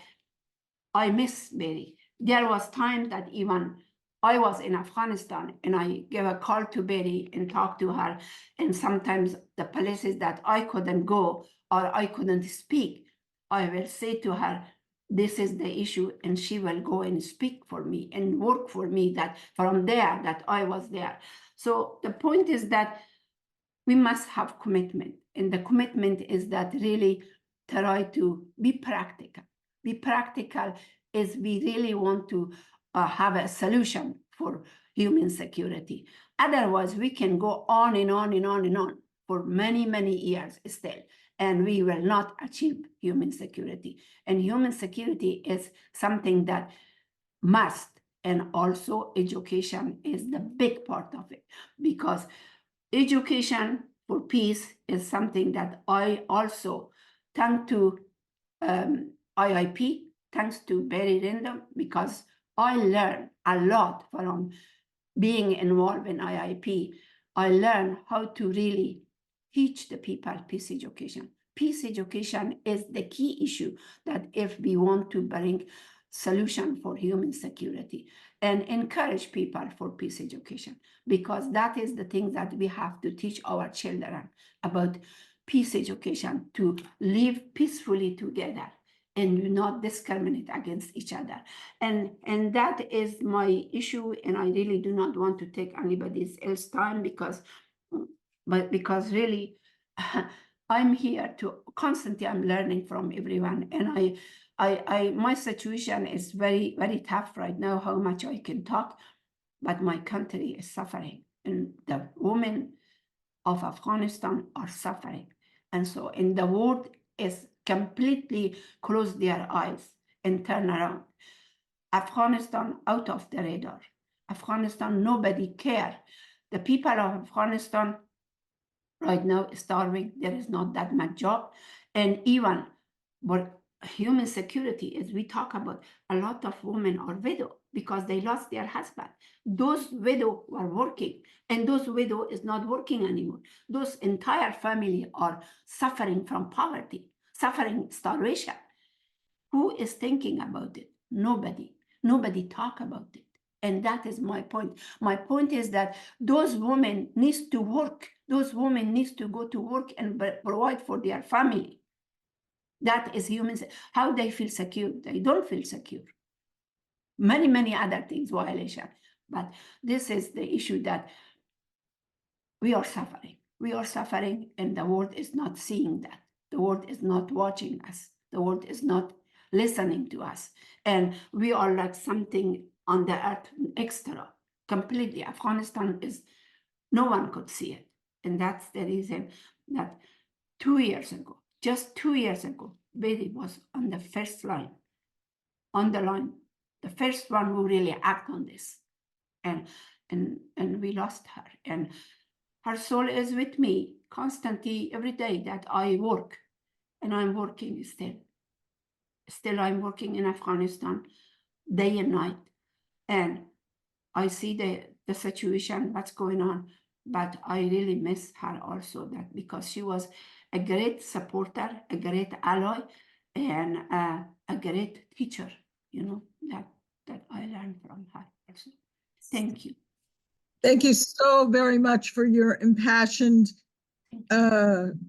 I miss, Mary. There was time that even I was in Afghanistan and I gave a call to Betty and talked to her. And sometimes the places that I couldn't go or I couldn't speak, I will say to her, this is the issue, and she will go and speak for me and work for me that from there that I was there. So the point is that we must have commitment. And the commitment is that really try to be practical. Be practical is we really want to have a solution for human security. Otherwise, we can go on and on and on and on for many, many years still, and we will not achieve human security. And human security is something that must, and also education is the big part of it, because education for peace is something that I also, thanks to IIPE, thanks to Reardon, because I learned a lot from being involved in IIPE. I learned how to really teach the people peace education. Peace education is the key issue that if we want to bring solution for human security and encourage people for peace education, because that is the thing that we have to teach our children about peace education, to live peacefully together and not discriminate against each other. And that is my issue, and I really do not want to take anybody's else time because really I'm here to constantly, I'm learning from everyone, and my situation is very, very tough right now, how much I can talk, but my country is suffering, and the women of Afghanistan are suffering. And so in the world is completely close their eyes and turn around. Afghanistan out of the radar. Afghanistan, nobody care. The people of Afghanistan right now is starving. There is not that much job. And even what human security is, we talk about, a lot of women are widow because they lost their husband. Those widow are working, and those widow is not working anymore. Those entire family are suffering from poverty, suffering starvation. Who is thinking about it? Nobody. Nobody talk about it. And that is my point. My point is that those women needs to work. Those women needs to go to work and provide for their family. That is humans. How they feel secure? They don't feel secure. Many other things violation. But this is the issue that we are suffering. We are suffering, and the world is not seeing that. The world is not watching us. The world is not listening to us. And we are like something on the earth extra, completely. Afghanistan is, no one could see it. And that's the reason that 2 years ago, just 2 years ago, Betty was on the first line, on the line, the first one who really act on this. And we lost her. And her soul is with me constantly every day that I work, and I'm working still. Still, I'm working in Afghanistan day and night, and I see the situation, what's going on, but I really miss her also, that because she was a great supporter, a great ally, and a great teacher, you know, that I learned from her also. Thank you. Thank you so very much for your impassioned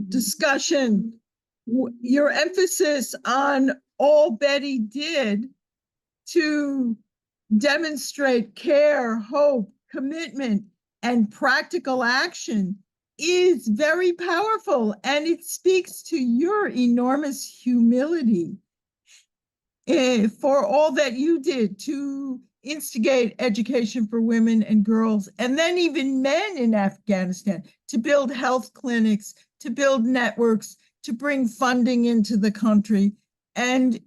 discussion. Your emphasis on all Betty did to demonstrate care, hope, commitment, and practical action is very powerful, and it speaks to your enormous humility for all that you did to instigate education for women and girls, and then even men in Afghanistan, to build health clinics, to build networks, to bring funding into the country. And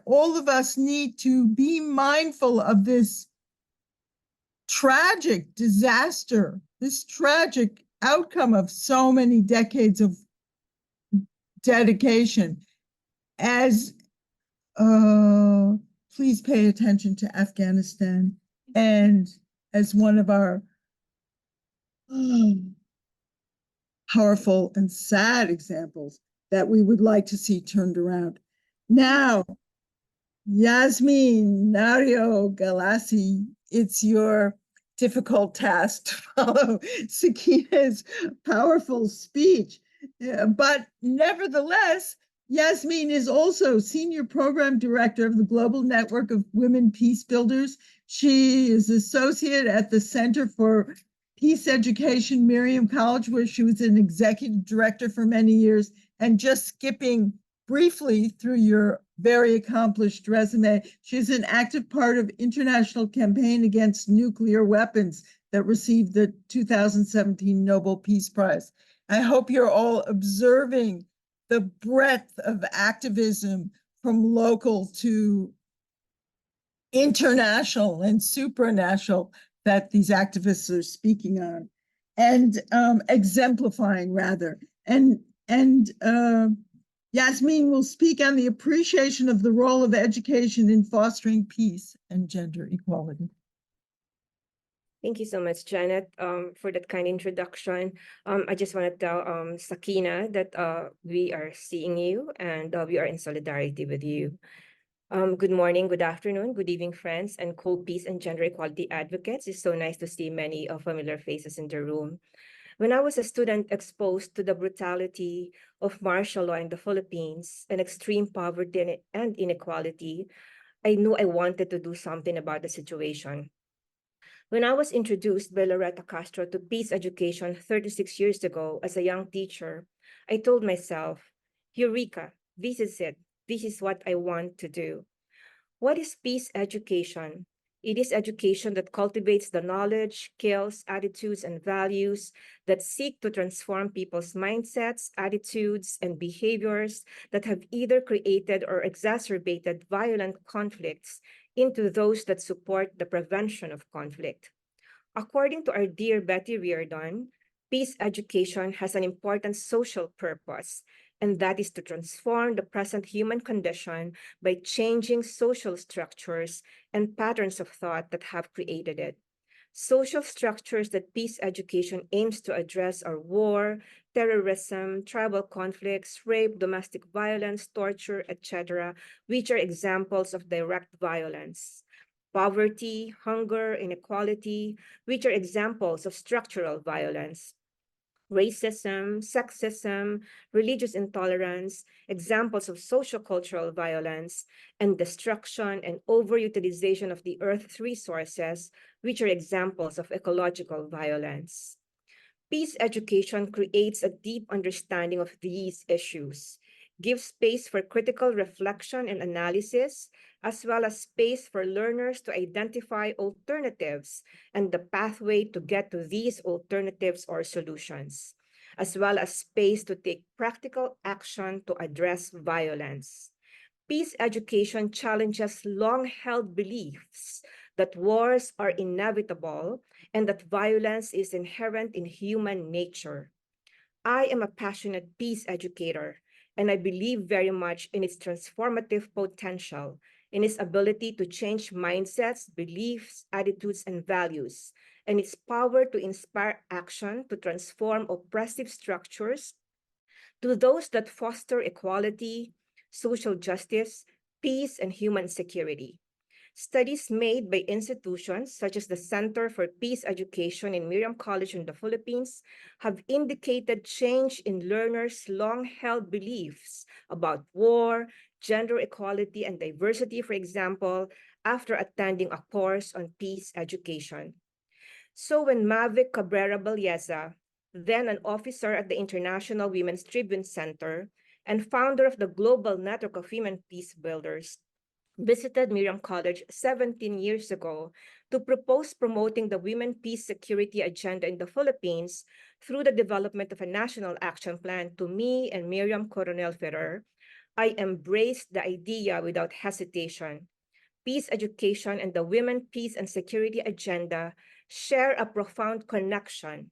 all of us need to be mindful of this tragic disaster, this tragic outcome of so many decades of dedication. As please pay attention to Afghanistan, and as one of our powerful and sad examples that we would like to see turned around. Now, Yasmin Nario Galassi, it's your difficult task to follow Sakina's powerful speech. But nevertheless, Yasmin is also Senior Program Director of the Global Network of Women Peacebuilders. She is Associate at the Center for Peace Education, Miriam College, where she was an Executive Director for many years. And just skipping briefly through your very accomplished resume, she's an active part of international campaign against nuclear weapons that received the 2017 Nobel Peace Prize. I hope you're all observing the breadth of activism from local to international and supranational that these activists are speaking on, and exemplifying rather. And Yasmin will speak on the appreciation of the role of education in fostering peace and gender equality. Thank you so much, Janet, for that kind introduction. I just want to tell Sakina that we are seeing you, and we are in solidarity with you. Good morning, good afternoon, good evening, friends and co-peace and gender equality advocates. It's so nice to see many familiar faces in the room. When I was a student exposed to the brutality of martial law in the Philippines and extreme poverty and inequality, I knew I wanted to do something about the situation. When I was introduced by Loretta Castro to peace education 36 years ago as a young teacher, I told myself, Eureka, this is it. This is what I want to do. What is peace education? It is education that cultivates the knowledge, skills, attitudes, and values that seek to transform people's mindsets, attitudes, and behaviors that have either created or exacerbated violent conflicts into those that support the prevention of conflict. According to our dear Betty Reardon, peace education has an important social purpose, and that is to transform the present human condition by changing social structures and patterns of thought that have created it. Social structures that peace education aims to address are war, terrorism, tribal conflicts, rape, domestic violence, torture, etc., which are examples of direct violence. poverty, hunger, inequality, which are examples of structural violence. Racism, sexism, religious intolerance, examples of sociocultural violence, and destruction and overutilization of the Earth's resources, which are examples of ecological violence. Peace education creates a deep understanding of these issues, gives space for critical reflection and analysis, as well as space for learners to identify alternatives and the pathway to get to these alternatives or solutions, as well as space to take practical action to address violence. Peace education challenges long-held beliefs that wars are inevitable and that violence is inherent in human nature. I am a passionate peace educator, and I believe very much in its transformative potential, in its ability to change mindsets, beliefs, attitudes, and values, and its power to inspire action to transform oppressive structures to those that foster equality, social justice, peace, and human security. Studies made by institutions such as the Center for Peace Education in Miriam College in the Philippines have indicated change in learners' long-held beliefs about war, gender equality, and diversity, for example, after attending a course on peace education. So when Mavic Cabrera Balyeza, then an officer at the International Women's Tribune Center and founder of the Global Network of Women Peacebuilders, visited Miriam College 17 years ago to propose promoting the Women Peace Security Agenda in the Philippines through the development of a national action plan to me and Miriam Coronel Ferrer, I embraced the idea without hesitation. Peace education and the Women Peace and Security Agenda share a profound connection,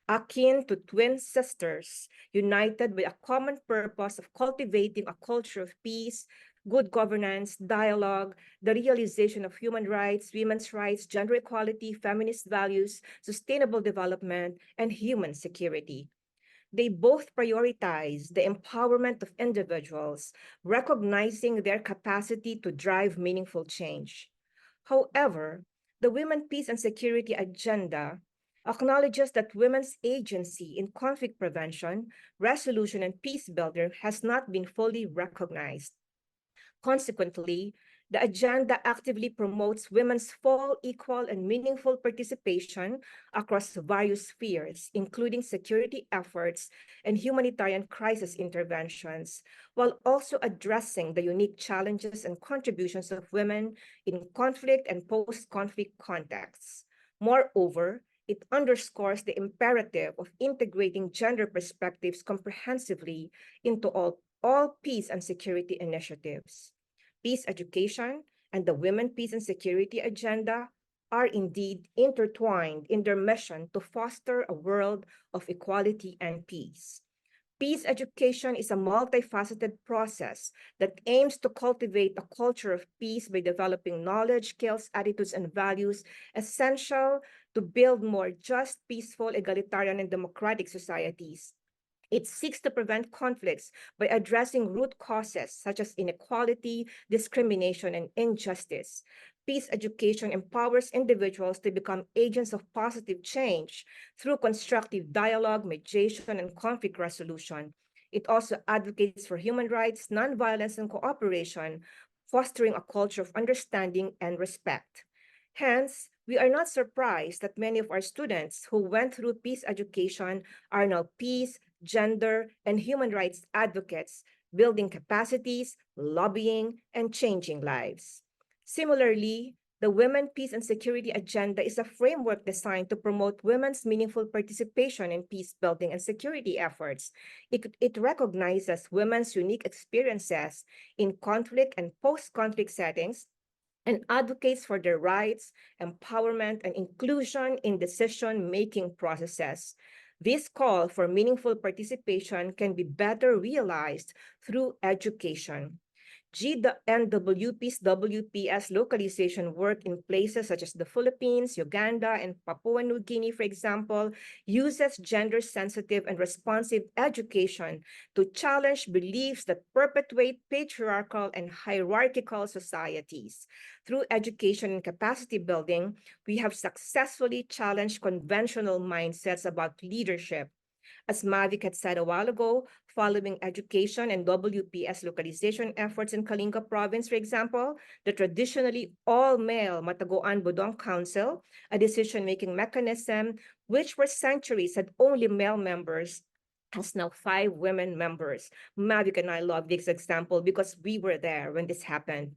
akin to twin sisters, united by a common purpose of cultivating a culture of peace, good governance, dialogue, the realization of human rights, women's rights, gender equality, feminist values, sustainable development, and human security. They both prioritize the empowerment of individuals, recognizing their capacity to drive meaningful change. However, the Women, Peace, and Security Agenda acknowledges that women's agency in conflict prevention, resolution, and peace building has not been fully recognized. Consequently, the agenda actively promotes women's full, equal, and meaningful participation across various spheres, including security efforts and humanitarian crisis interventions, while also addressing the unique challenges and contributions of women in conflict and post-conflict contexts. Moreover, it underscores the imperative of integrating gender perspectives comprehensively into all peace and security initiatives. Peace education and the Women, Peace, and Security Agenda are indeed intertwined in their mission to foster a world of equality and peace. Peace education is a multifaceted process that aims to cultivate a culture of peace by developing knowledge, skills, attitudes, and values essential to build more just, peaceful, egalitarian, and democratic societies. It seeks to prevent conflicts by addressing root causes such as inequality, discrimination, and injustice. Peace education empowers individuals to become agents of positive change through constructive dialogue, mediation, and conflict resolution. It also advocates for human rights, nonviolence, and cooperation, fostering a culture of understanding and respect. Hence, we are not surprised that many of our students who went through peace education are now peace, gender, and human rights advocates, building capacities, lobbying, and changing lives. Similarly, the Women, Peace, and Security Agenda is a framework designed to promote women's meaningful participation in peace building and security efforts. It recognizes women's unique experiences in conflict and post-conflict settings and advocates for their rights, empowerment, and inclusion in decision-making processes. This call for meaningful participation can be better realized through education. GNWP's WPS localization work in places such as the Philippines, Uganda, and Papua New Guinea, for example, uses gender-sensitive and responsive education to challenge beliefs that perpetuate patriarchal and hierarchical societies. Through education and capacity building, we have successfully challenged conventional mindsets about leadership. As Mavic had said a while ago, following education and WPS localization efforts in Kalinga province, for example, the traditionally all-male Matagoan Budong Council, a decision-making mechanism which for centuries had only male members, has now 5 women members. Mavic and I love this example because we were there when this happened.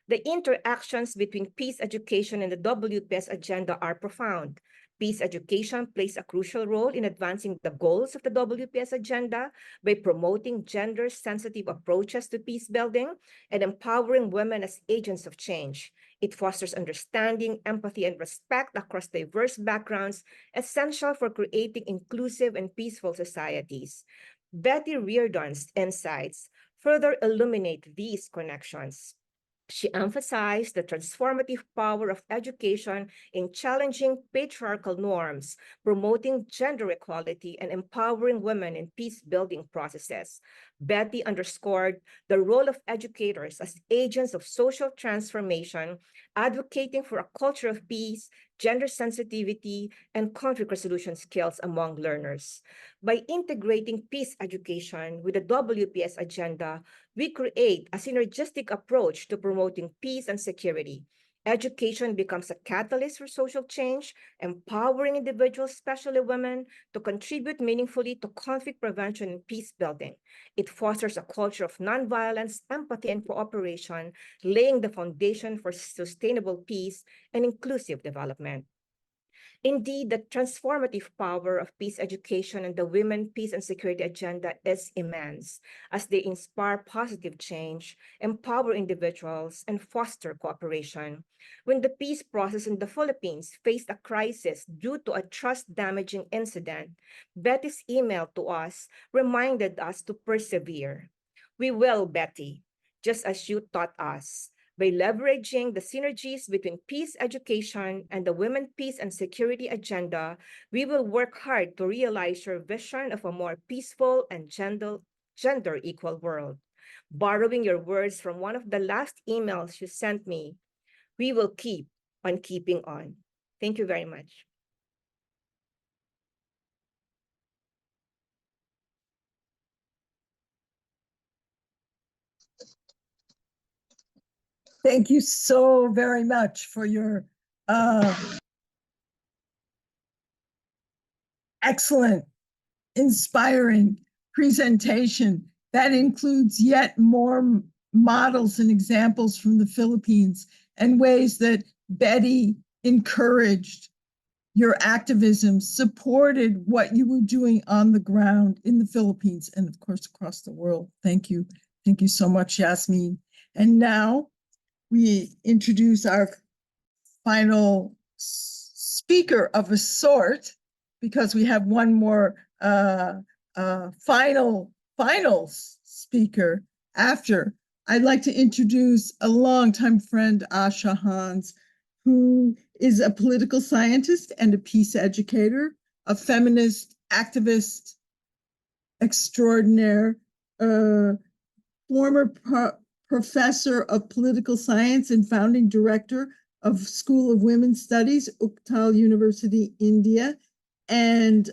The interactions between peace education and the WPS agenda are profound. Peace education plays a crucial role in advancing the goals of the WPS agenda by promoting gender-sensitive approaches to peace building and empowering women as agents of change. It fosters understanding, empathy, and respect across diverse backgrounds, essential for creating inclusive and peaceful societies. Betty Reardon's insights further illuminate these connections. She emphasized the transformative power of education in challenging patriarchal norms, promoting gender equality, and empowering women in peace-building processes. Betty underscored the role of educators as agents of social transformation, advocating for a culture of peace, gender sensitivity, and conflict resolution skills among learners. By integrating peace education with the WPS agenda, we create a synergistic approach to promoting peace and security. Education becomes a catalyst for social change, empowering individuals, especially women, to contribute meaningfully to conflict prevention and peace building. It fosters a culture of nonviolence, empathy, and cooperation, laying the foundation for sustainable peace and inclusive development. Indeed, the transformative power of peace education and the women, peace, and security agenda is immense, as they inspire positive change, empower individuals, and foster cooperation. When the peace process in the Philippines faced a crisis due to a trust-damaging incident, Betty's email to us reminded us to persevere. We will, Betty, just as you taught us. By leveraging the synergies between peace education and the Women, Peace, and Security agenda, we will work hard to realize your vision of a more peaceful and gender-equal world. Borrowing your words from one of the last emails you sent me, we will keep on keeping on. Thank you very much. Thank you so very much for your excellent, inspiring presentation. That includes yet more models and examples from the Philippines and ways that Betty encouraged your activism, supported what you were doing on the ground in the Philippines and of course across the world. Thank you. Thank you so much, Yasmin. And now we introduce our final speaker of a sort, because we have one more final speaker after. I'd like to introduce a longtime friend, Asha Hans, who is a political scientist and a peace educator, a feminist activist extraordinaire, former professor of political science and founding director of School of Women's Studies, Uktal University, India, and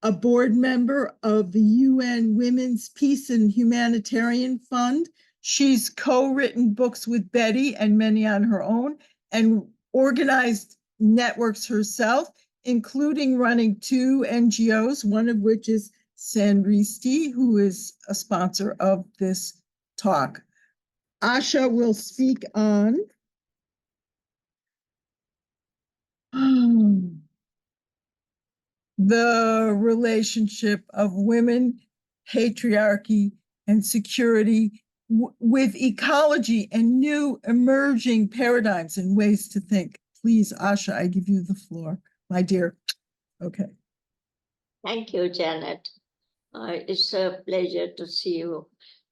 a board member of the UN Women's Peace and Humanitarian Fund. She's co-written books with Betty and many on her own, and organized networks herself, including running 2 NGOs, one of which is Sansristi, who is a sponsor of this talk. Asha will speak on the relationship of women, patriarchy, and security with ecology and new emerging paradigms and ways to think. Please, Asha, I give you the floor, my dear. Okay. Thank you, Janet. It's a pleasure to see you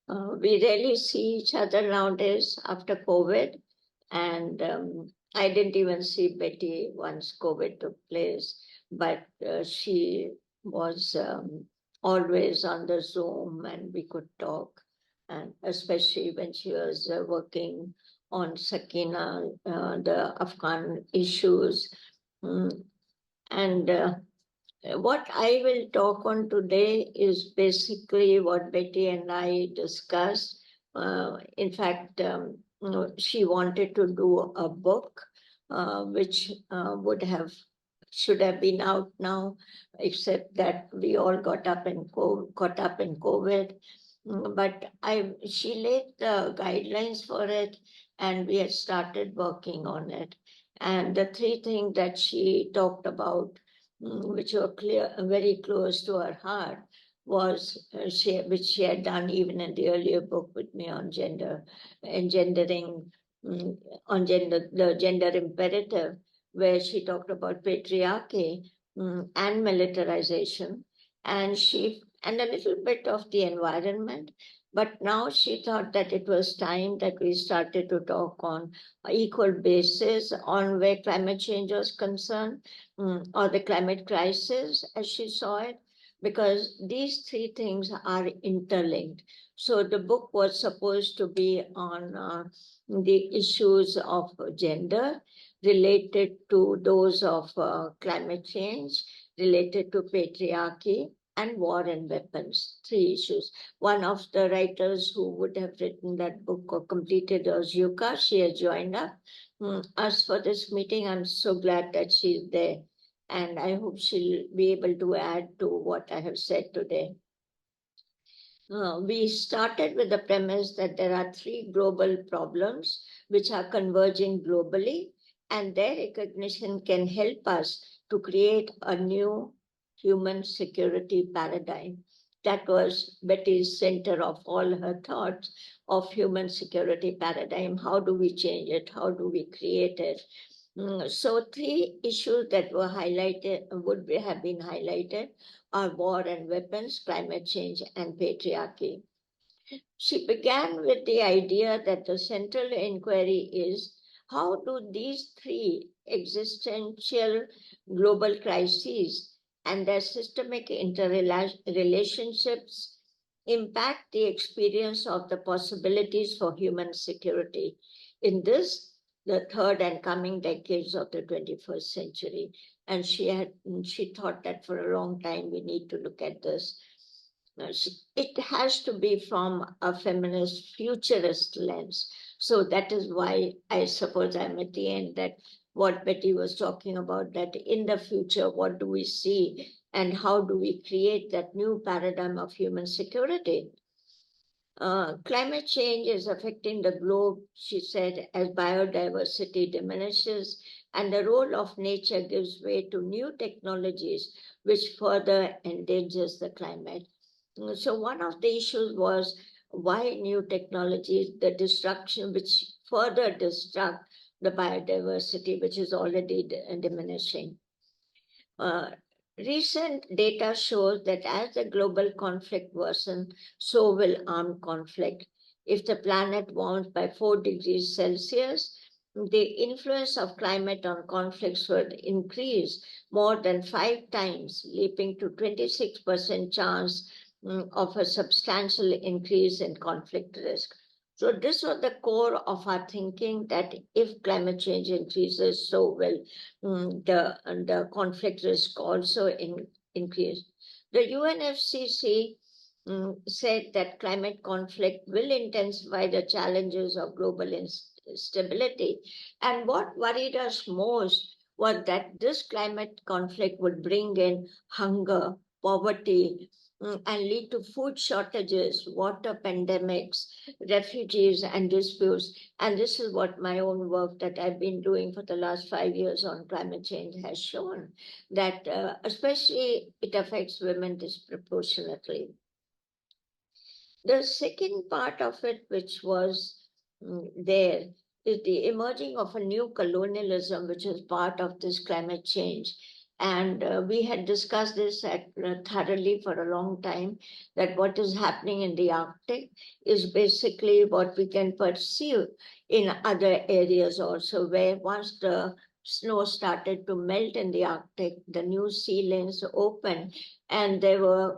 We rarely see each other nowadays after COVID. And I didn't even see Betty once COVID took place, but she was always on the Zoom and we could talk. And especially when she was working on Sakina, the Afghan issues. And what I will talk on today is basically what Betty and I discussed. In fact, she wanted to do a book, which should have been out now, except that we all caught up in COVID. But she laid the guidelines for it, and we had started working on it. And the three things that she talked about, which were very close to her heart, was which she had done even in the earlier book with me on gender, engendering, the gender imperative, where she talked about patriarchy and militarization, and a little bit of the environment. But now she thought that it was time that we started to talk on equal basis on where climate change was concerned, or the climate crisis as she saw it, because these three things are interlinked. So the book was supposed to be on the issues of gender related to those of climate change, related to patriarchy, and war and weapons, three issues. One of the writers who would have written that book or completed was Yuka. She has joined us for this meeting. I'm so glad that she's there, and I hope she'll be able to add to what I have said today. We started with the premise that there are three global problems which are converging globally, and their recognition can help us to create a new human security paradigm. That was Betty's center of all her thoughts of human security paradigm. How do we change it? How do we create it? So three issues that were highlighted, have been highlighted, are war and weapons, climate change, and patriarchy. She began with the idea that the central inquiry is, how do these three existential global crises and their systemic interrelationships impact the experience of the possibilities for human security in the third and coming decades of the 21st century? And she thought that for a long time we need to look at this. It has to be from a feminist futurist lens. So that is why I suppose I'm at the end, that what Betty was talking about, that in the future, what do we see and how do we create that new paradigm of human security? Climate change is affecting the globe, she said, as biodiversity diminishes and the role of nature gives way to new technologies which further endangers the climate. So one of the issues was why new technologies, the destruction which further destruct the biodiversity, which is already diminishing. Recent data shows that as the global conflict worsens, so will armed conflict. If the planet warms by 4 degrees Celsius, the influence of climate on conflicts would increase more than 5 times, leaping to 26% chance of a substantial increase in conflict risk. So this was the core of our thinking, that if climate change increases, so will the conflict risk also increase. The UNFCCC said that climate conflict will intensify the challenges of global instability. And what worried us most was that this climate conflict would bring in hunger, poverty, and lead to food shortages, water pandemics, refugees, and disputes. And this is what my own work that I've been doing for the last 5 years on climate change has shown, that especially it affects women disproportionately. The second part of it, which was there, is the emerging of a new colonialism, which is part of this climate change. And we had discussed this thoroughly for a long time, that what is happening in the Arctic is basically what we can perceive in other areas also, where once the snow started to melt in the Arctic, the new sea lanes opened, and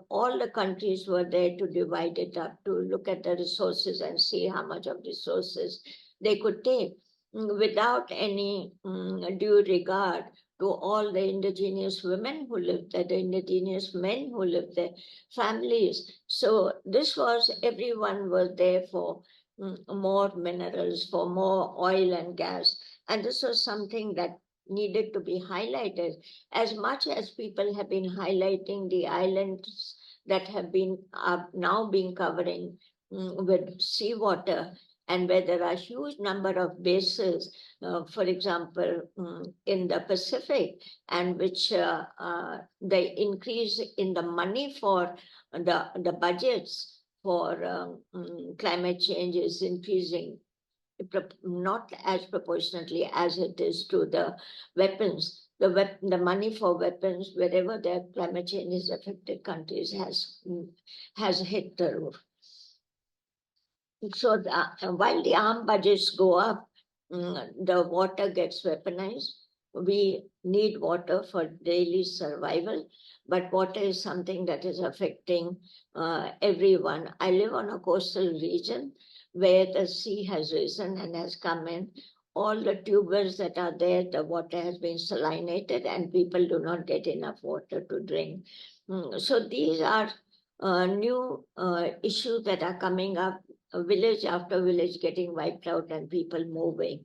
all the countries were there to divide it up, to look at the resources and see how much of resources they could take, without any due regard to all the indigenous women who lived there, the indigenous men who lived there, families. So this was, everyone was there for more minerals, for more oil and gas. And this was something that needed to be highlighted, as much as people have been highlighting the islands that have been now being covering with seawater, and where there are huge number of bases, for example, in the Pacific, and which the increase in the money for the budgets for climate change is increasing, not as proportionately as it is to the weapons. The money for weapons, wherever the climate change is affected countries, has hit the roof. So while the armed budgets go up, the water gets weaponized. We need water for daily survival, but water is something that is affecting everyone. I live on a coastal region where the sea has risen and has come in. All the tubers that are there, the water has been salinated, and people do not get enough water to drink. So these are new issues that are coming up, village after village getting wiped out and people moving.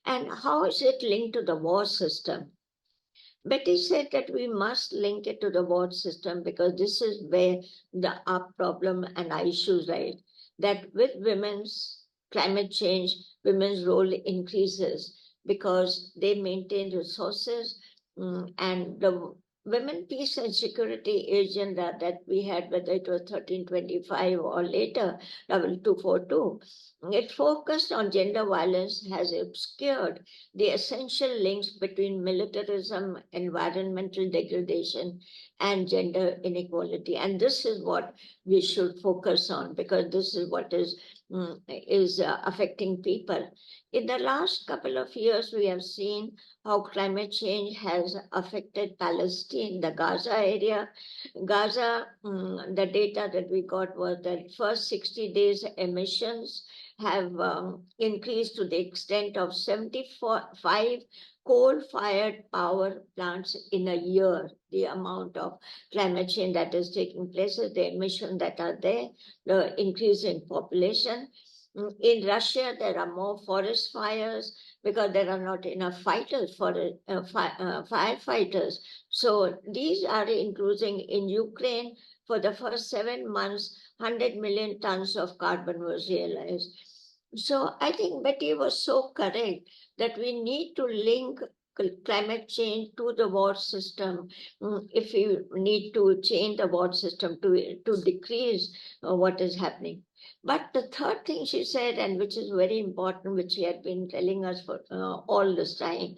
And how is it linked to the war system? Betty said that we must link it to the war system, because this is where our problem and our issues lie. That with women's climate change, women's role increases because they maintain resources, and the Women, Peace and Security agenda that we had, whether it was 1325 or later 2242, it focused on gender violence, has obscured the essential links between militarism, environmental degradation, and gender inequality. And this is what we should focus on, because this is what is affecting people. In the last couple of years, we have seen how climate change has affected Palestine, the Gaza area. Gaza, the data that we got was that first 60 days emissions have increased to the extent of 75 coal-fired power plants in a year. The amount of climate change that is taking place, the emissions that are there, the increase in population. In Russia, there are more forest fires because there are not enough fighters for firefighters. So these are including in Ukraine. For the first 7 months, 100 million tons of carbon was realized. So I think Betty was so correct that we need to link climate change to the war system. If you need to change the war system to decrease what is happening. But the third thing she said, and which is very important, which she had been telling us for all this time,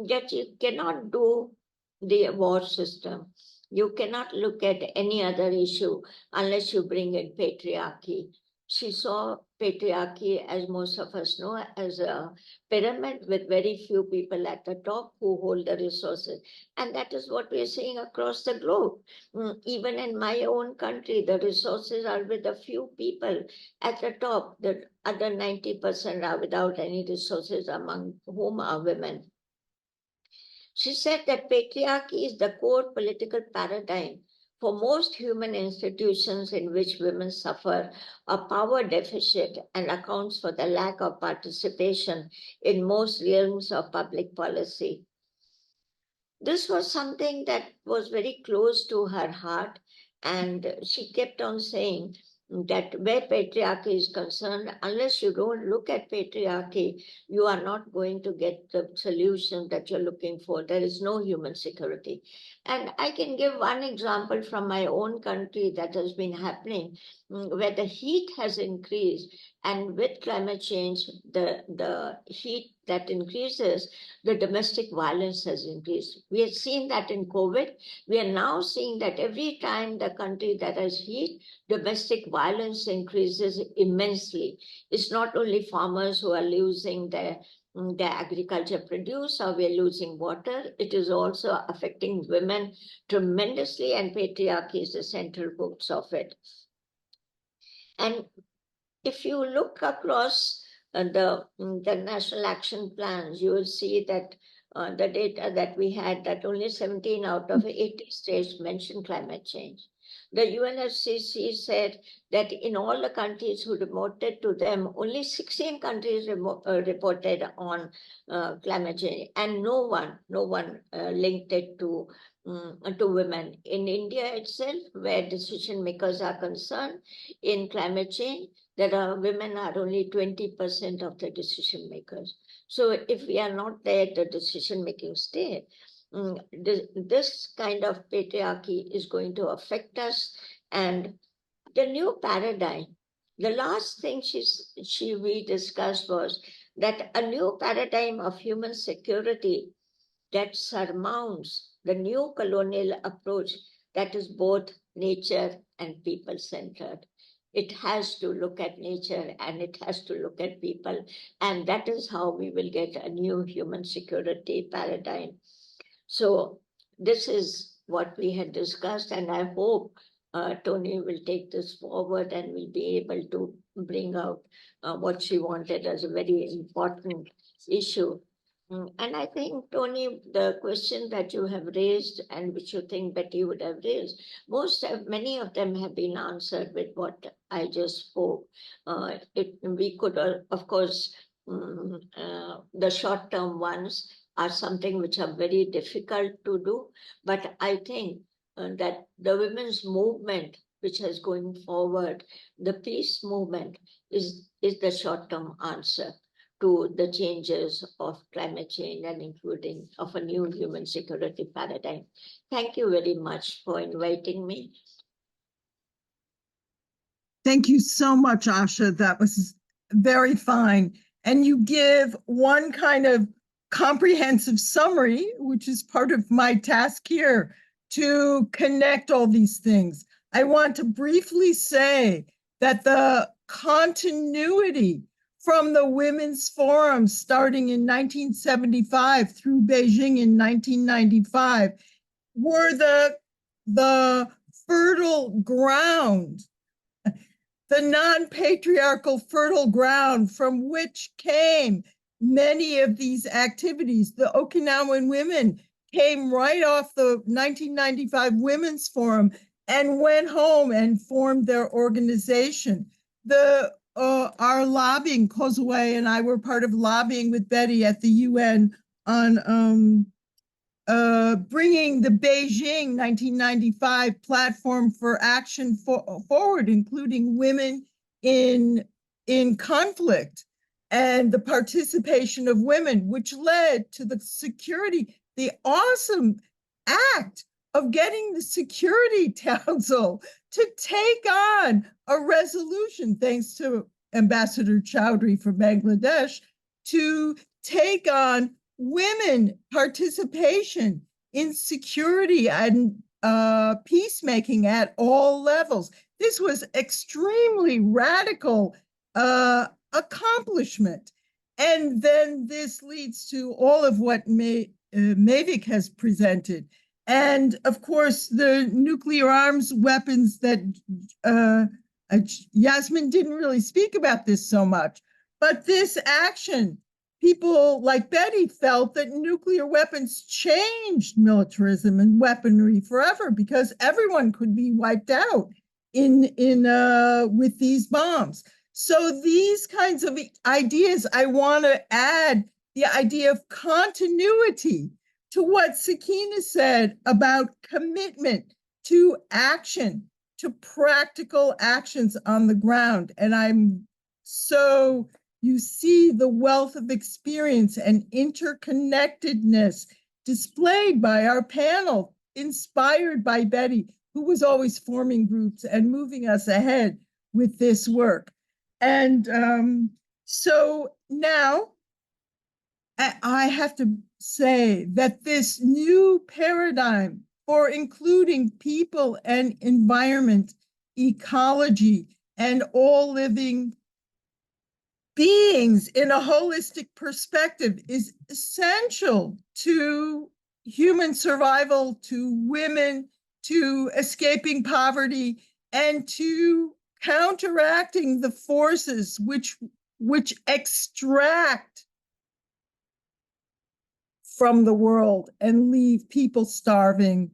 that you cannot do the war system. You cannot look at any other issue unless you bring in patriarchy. She saw patriarchy, as most of us know, as a pyramid with very few people at the top who hold the resources. And that is what we are seeing across the globe. Even in my own country, the resources are with a few people at the top. The other 90% are without any resources, among whom are women. She said that patriarchy is the core political paradigm for most human institutions in which women suffer a power deficit, and accounts for the lack of participation in most realms of public policy. This was something that was very close to her heart, and she kept on saying that where patriarchy is concerned, unless you don't look at patriarchy, you are not going to get the solution that you're looking for. There is no human security. And I can give one example from my own country that has been happening. where the heat has increased, and with climate change, the heat that increases, the domestic violence has increased. We have seen that in COVID. We are now seeing that every time the country that has heat, domestic violence increases immensely. It's not only farmers who are losing their agriculture produce, or we're losing water. It is also affecting women tremendously, and patriarchy is the central roots of it. And if you look across the national action plans, you will see that the data that we had, that only 17 out of 80 states mentioned climate change. The UNFCCC said that in all the countries who reported to them, only 16 countries reported on climate change, and no one linked it to women. In India itself, where decision makers are concerned in climate change, women are only 20% of the decision makers. So if we are not there at the decision making stage, this kind of patriarchy is going to affect us. And the new paradigm, the last thing we discussed was that a new paradigm of human security that surmounts the new colonial approach that is both nature and people-centered. It has to look at nature and it has to look at people, and that is how we will get a new human security paradigm. So this is what we had discussed, and I hope Tony will take this forward and will be able to bring out what she wanted as a very important issue. And I think, Tony, the question that you have raised and which you think Betty would have raised, many of them have been answered with what I just spoke. We could, of course, the short-term ones are something which are very difficult to do, but I think that the women's movement, which is going forward, the peace movement is the short-term answer to the changes of climate change and including of a new human security paradigm. Thank you very much for inviting me. Thank you so much, Asha. That was very fine. And you give one kind of comprehensive summary, which is part of my task here, to connect all these things. I want to briefly say that the continuity from the Women's Forum starting in 1975 through Beijing in 1995 were the fertile ground, the non-patriarchal fertile ground from which came many of these activities. The Okinawan women came right off the 1995 Women's Forum and went home and formed their organization. Our lobbying, Kozue and I were part of lobbying with Betty at the UN on bringing the Beijing 1995 platform for action forward, including women in conflict and the participation of women, which led to the awesome act of getting the Security Council to take on a resolution, thanks to Ambassador Chowdhury from Bangladesh, to take on women participation in security and peacemaking at all levels. This was extremely radical accomplishment. And then this leads to all of what Mavic has presented. And of course, the nuclear arms weapons that Yasmin didn't really speak about this so much, but this action, people like Betty felt that nuclear weapons changed militarism and weaponry forever because everyone could be wiped out with these bombs. So these kinds of ideas, I want to add the idea of continuity to what Sakina said about commitment to action, to practical actions on the ground. And you see the wealth of experience and interconnectedness displayed by our panel, inspired by Betty, who was always forming groups and moving us ahead with this work. And so now I have to say that this new paradigm for including people and environment, ecology, and all living beings in a holistic perspective is essential to human survival, to women, to escaping poverty, and to counteracting the forces which extract from the world and leave people starving,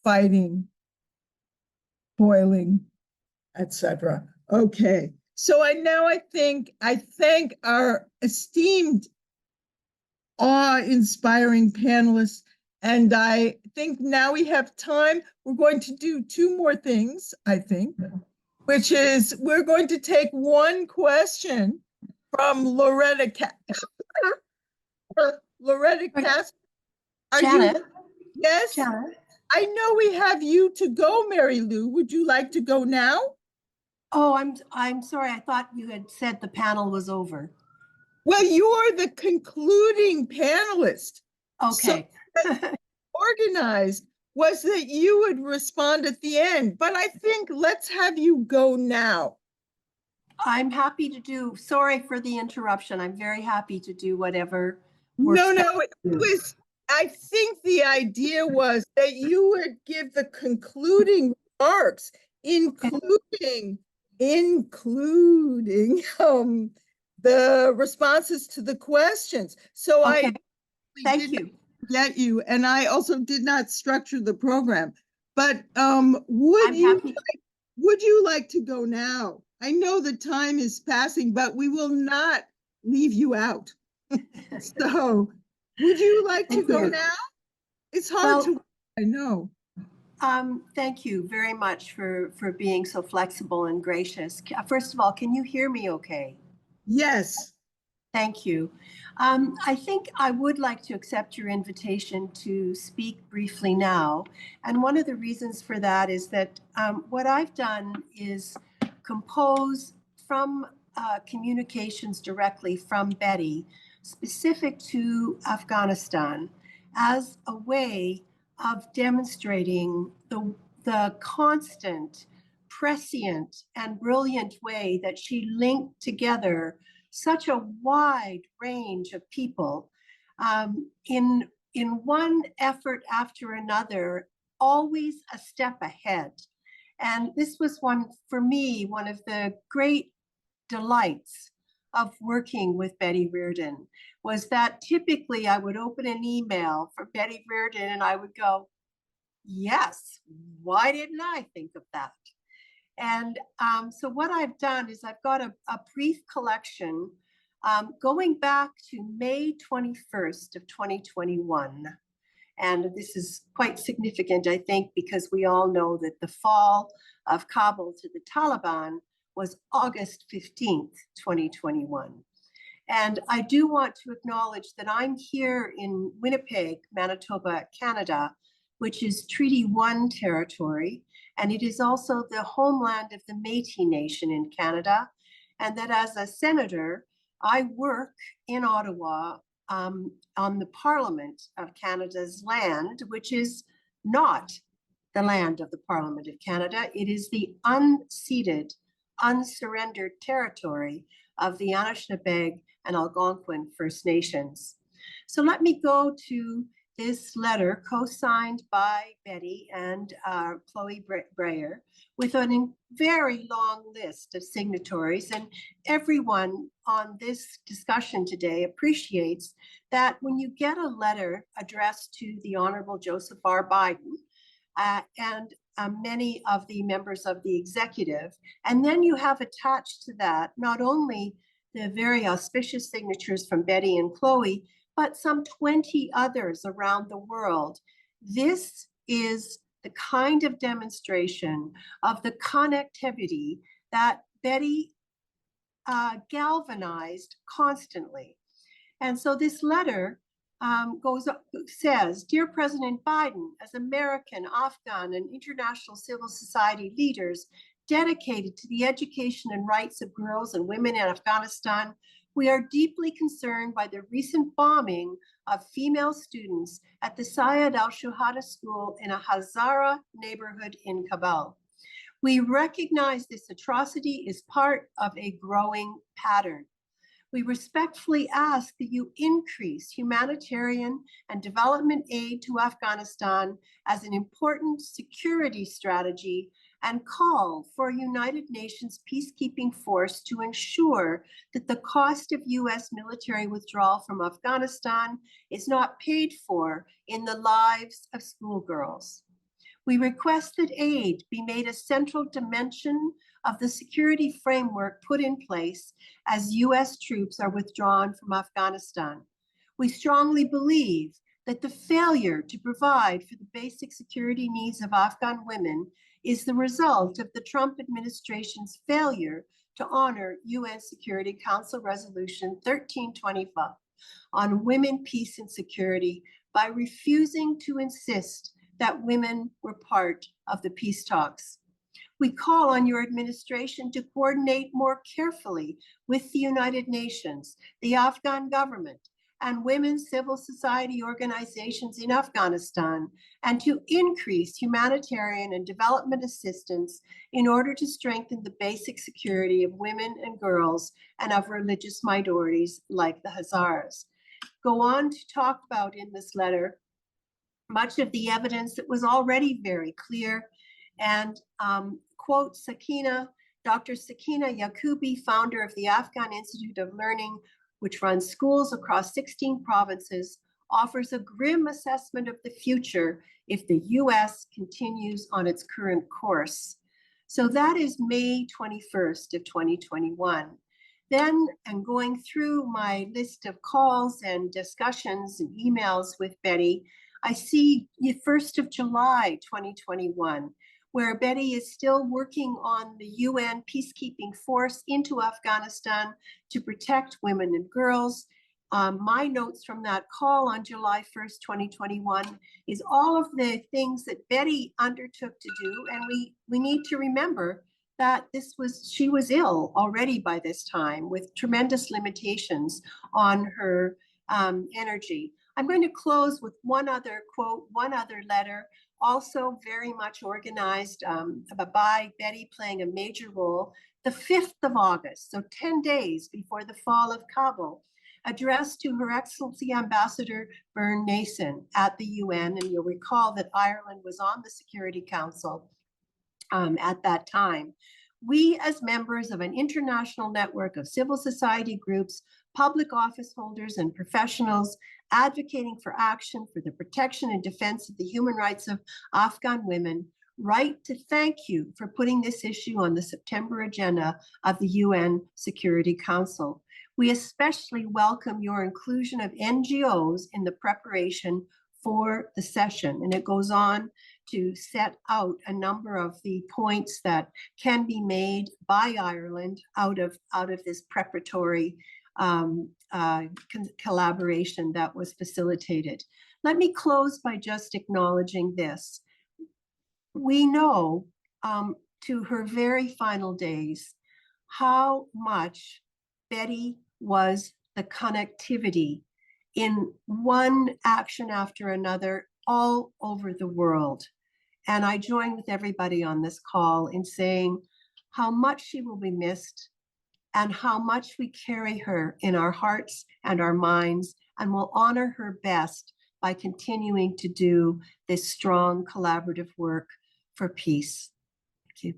fighting, boiling, etc. Okay. So I thank our esteemed, awe-inspiring panelists, and I think now we have time. We're going to do two more things, I think, which is we're going to take one question from Loretta Loretta Cass. Are Janet? you? Yes. Janet? I know we have you to go, Mary Lou. Would you like to go now? Oh, I'm sorry. I thought you had said the panel was over. Well, you're the concluding panelist. Okay. So organized was that you would respond at the end, but I think let's have you go now. I'm happy to do, sorry for the interruption. I'm very happy to do whatever. No, it was, I think the idea was that you would give the concluding remarks, including the responses to the questions. So Okay. I Thank you. get you, and I also did not structure the program. But would you like to go now? I know the time is passing, but we will not leave you out. So would you like to go now? It's hard to, I know. Thank you very much for being so flexible and gracious. First of all, can you hear me okay? Yes. Thank you. I think I would like to accept your invitation to speak briefly now. And one of the reasons for that is that what I've done is compose from communications directly from Betty, specific to Afghanistan, as a way of demonstrating the constant, prescient, and brilliant way that she linked together such a wide range of people in one effort after another, always a step ahead. And this was for me, one of the great delights of working with Betty Reardon, was that typically I would open an email from Betty Reardon and I would go, yes, why didn't I think of that? And so what I've done is I've got a brief collection going back to May 21st of 2021. And this is quite significant, I think, because we all know that the fall of Kabul to the Taliban was August 15th, 2021. And I do want to acknowledge that I'm here in Winnipeg, Manitoba, Canada, which is Treaty 1 territory. And it is also the homeland of the Métis Nation in Canada. And that as a senator, I work in Ottawa on the Parliament of Canada's land, which is not the land of the Parliament of Canada. It is the unceded, unsurrendered territory of the Anishinaabe and Algonquin First Nations. So let me go to this letter co-signed by Betty and Chloe Breyer with a very long list of signatories. And everyone on this discussion today appreciates that when you get a letter addressed to the Honorable Joseph R. Biden and many of the members of the executive, and then you have attached to that not only the very auspicious signatures from Betty and Chloe, but some 20 others around the world. This is the kind of demonstration of the connectivity that Betty galvanized constantly. And so this letter says, Dear President Biden, as American, Afghan, and international civil society leaders dedicated to the education and rights of girls and women in Afghanistan, we are deeply concerned by the recent bombing of female students at the Syed al-Shuhada School in a Hazara neighborhood in Kabul. We recognize this atrocity is part of a growing pattern. We respectfully ask that you increase humanitarian and development aid to Afghanistan as an important security strategy and call for a United Nations peacekeeping force to ensure that the cost of US military withdrawal from Afghanistan is not paid for in the lives of schoolgirls. We request that aid be made a central dimension of the security framework put in place as US troops are withdrawn from Afghanistan. We strongly believe that the failure to provide for the basic security needs of Afghan women is the result of the Trump administration's failure to honor UN Security Council Resolution 1325 on women, peace, and security by refusing to insist that women were part of the peace talks. We call on your administration to coordinate more carefully with the United Nations, the Afghan government, and women's civil society organizations in Afghanistan, and to increase humanitarian and development assistance in order to strengthen the basic security of women and girls and of religious minorities like the Hazaras. Go on to talk about in this letter much of the evidence that was already very clear, and quote Sakina, Dr. Sakina Yakubi, founder of the Afghan Institute of Learning, which runs schools across 16 provinces, offers a grim assessment of the future if the US continues on its current course. So that is May 21st of 2021. Then, and going through my list of calls and discussions and emails with Betty, I see the 1st of July, 2021, where Betty is still working on the UN peacekeeping force into Afghanistan to protect women and girls. My notes from that call on July 1st, 2021 is all of the things that Betty undertook to do. And we need to remember that she was ill already by this time with tremendous limitations on her energy. I'm going to close with one other quote, one other letter, also very much organized by Betty playing a major role, the 5th of August, so 10 days before the fall of Kabul, addressed to Her Excellency Ambassador Byrne Nason at the UN. And you'll recall that Ireland was on the Security Council at that time. We, as members of an international network of civil society groups, public office holders, and professionals advocating for action for the protection and defense of the human rights of Afghan women, write to thank you for putting this issue on the September agenda of the UN Security Council. We especially welcome your inclusion of NGOs in the preparation for the session. And it goes on to set out a number of the points that can be made by Ireland out of this preparatory collaboration that was facilitated. Let me close by just acknowledging this. We know to her very final days how much Betty was the connectivity in one action after another all over the world. And I join with everybody on this call in saying how much she will be missed and how much we carry her in our hearts and our minds, and will honor her best by continuing to do this strong collaborative work for peace. Thank you.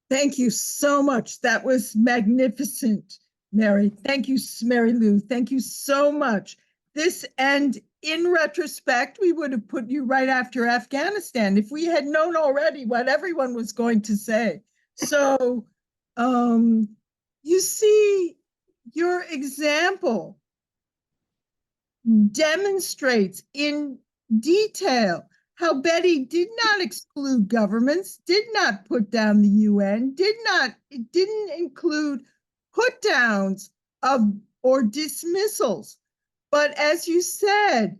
Thank you so much. That was magnificent, Mary. Thank you, Mary Lou. Thank you so much. This, and in retrospect, we would have put you right after Afghanistan if we had known already what everyone was going to say. So, you see, your example demonstrates in detail how Betty did not exclude governments, did not put down the UN, didn't include put downs of or dismissals, but as you said,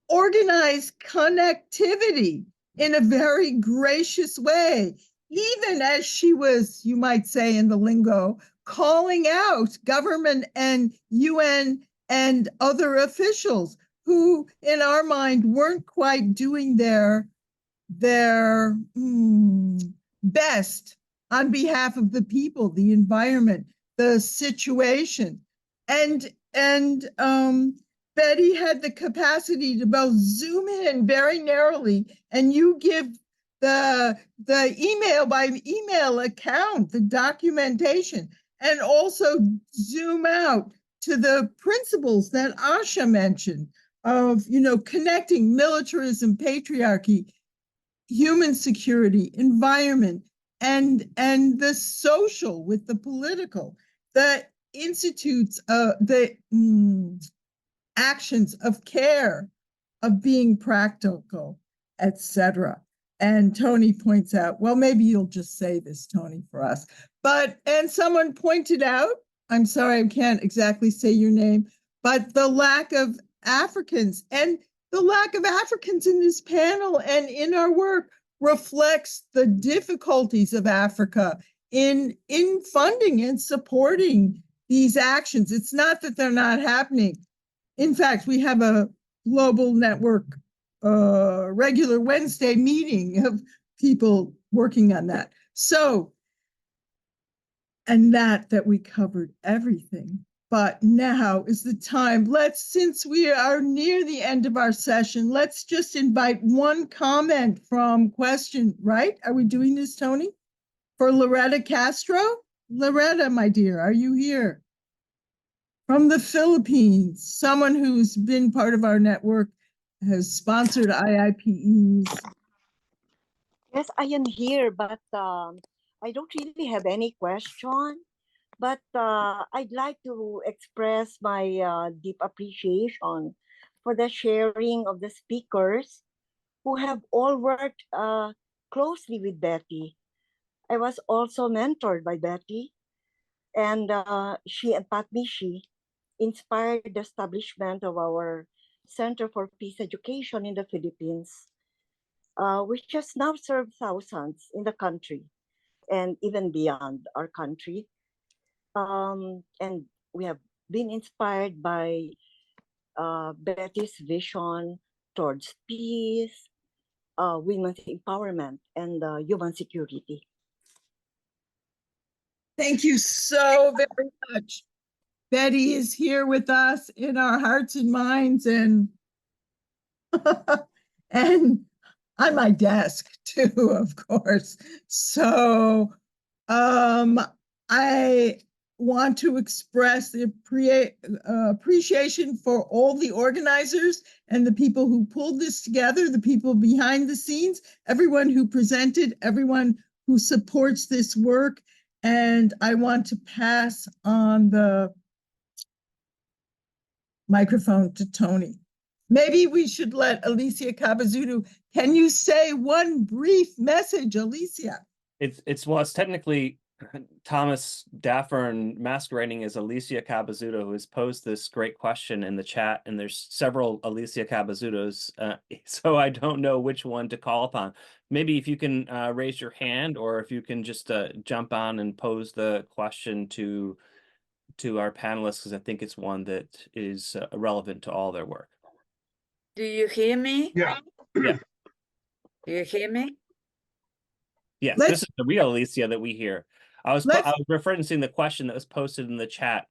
organized connectivity in a very gracious way, even as she was, you might say in the lingo, calling out government and UN and other officials who, in our mind, weren't quite doing their best on behalf of the people, the environment, the situation. And Betty had the capacity to both zoom in very narrowly, and you give the email by email account, the documentation, and also zoom out to the principles that Asha mentioned of, connecting militarism, patriarchy, human security, environment, and the social with the political, the institutes, the actions of care, of being practical, etc. And Tony points out, well, maybe you'll just say this, Tony, for us. And someone pointed out, I'm sorry, I can't exactly say your name, but the lack of Africans, and the lack of Africans in this panel and in our work reflects the difficulties of Africa in funding and supporting these actions. It's not that they're not happening. In fact, we have a global network regular Wednesday meeting of people working on that. So, and that we covered everything. But now is the time. Since we are near the end of our session, let's just invite one comment from question, right? Are we doing this, Tony? For Loretta Castro? Loretta, my dear, are you here? From the Philippines, someone who's been part of our network, has sponsored IIPEs. Yes, I am here, but I don't really have any question. But I'd like to express my deep appreciation for the sharing of the speakers who have all worked closely with Betty. I was also mentored by Betty, and she and Pat Mishi inspired the establishment of our Center for Peace Education in the Philippines, which has now served thousands in the country and even beyond our country. And we have been inspired by Betty's vision towards peace, women's empowerment, and human security. Thank you so very much. Betty is here with us in our hearts and minds, and and on my desk too, of course. So I want to express the appreciation for all the organizers and the people who pulled this together, the people behind the scenes, everyone who presented, everyone who supports this work. And I want to pass on the microphone to Tony. Maybe we should let Alicia Cabazudo. Can you say one brief message, Alicia? It's technically Thomas Daffern masquerading as Alicia Cabazudo, who has posed this great question in the chat, and there's several Alicia Cabazudos, so I don't know which one to call upon. Maybe if you can raise your hand, or if you can just jump on and pose the question to our panelists, because I think it's one that is relevant to all their work. Do you hear me? Yeah. Yeah. Do you hear me? Yes, this is the real Alicia that we hear. I was referencing the question that was posted in the chat.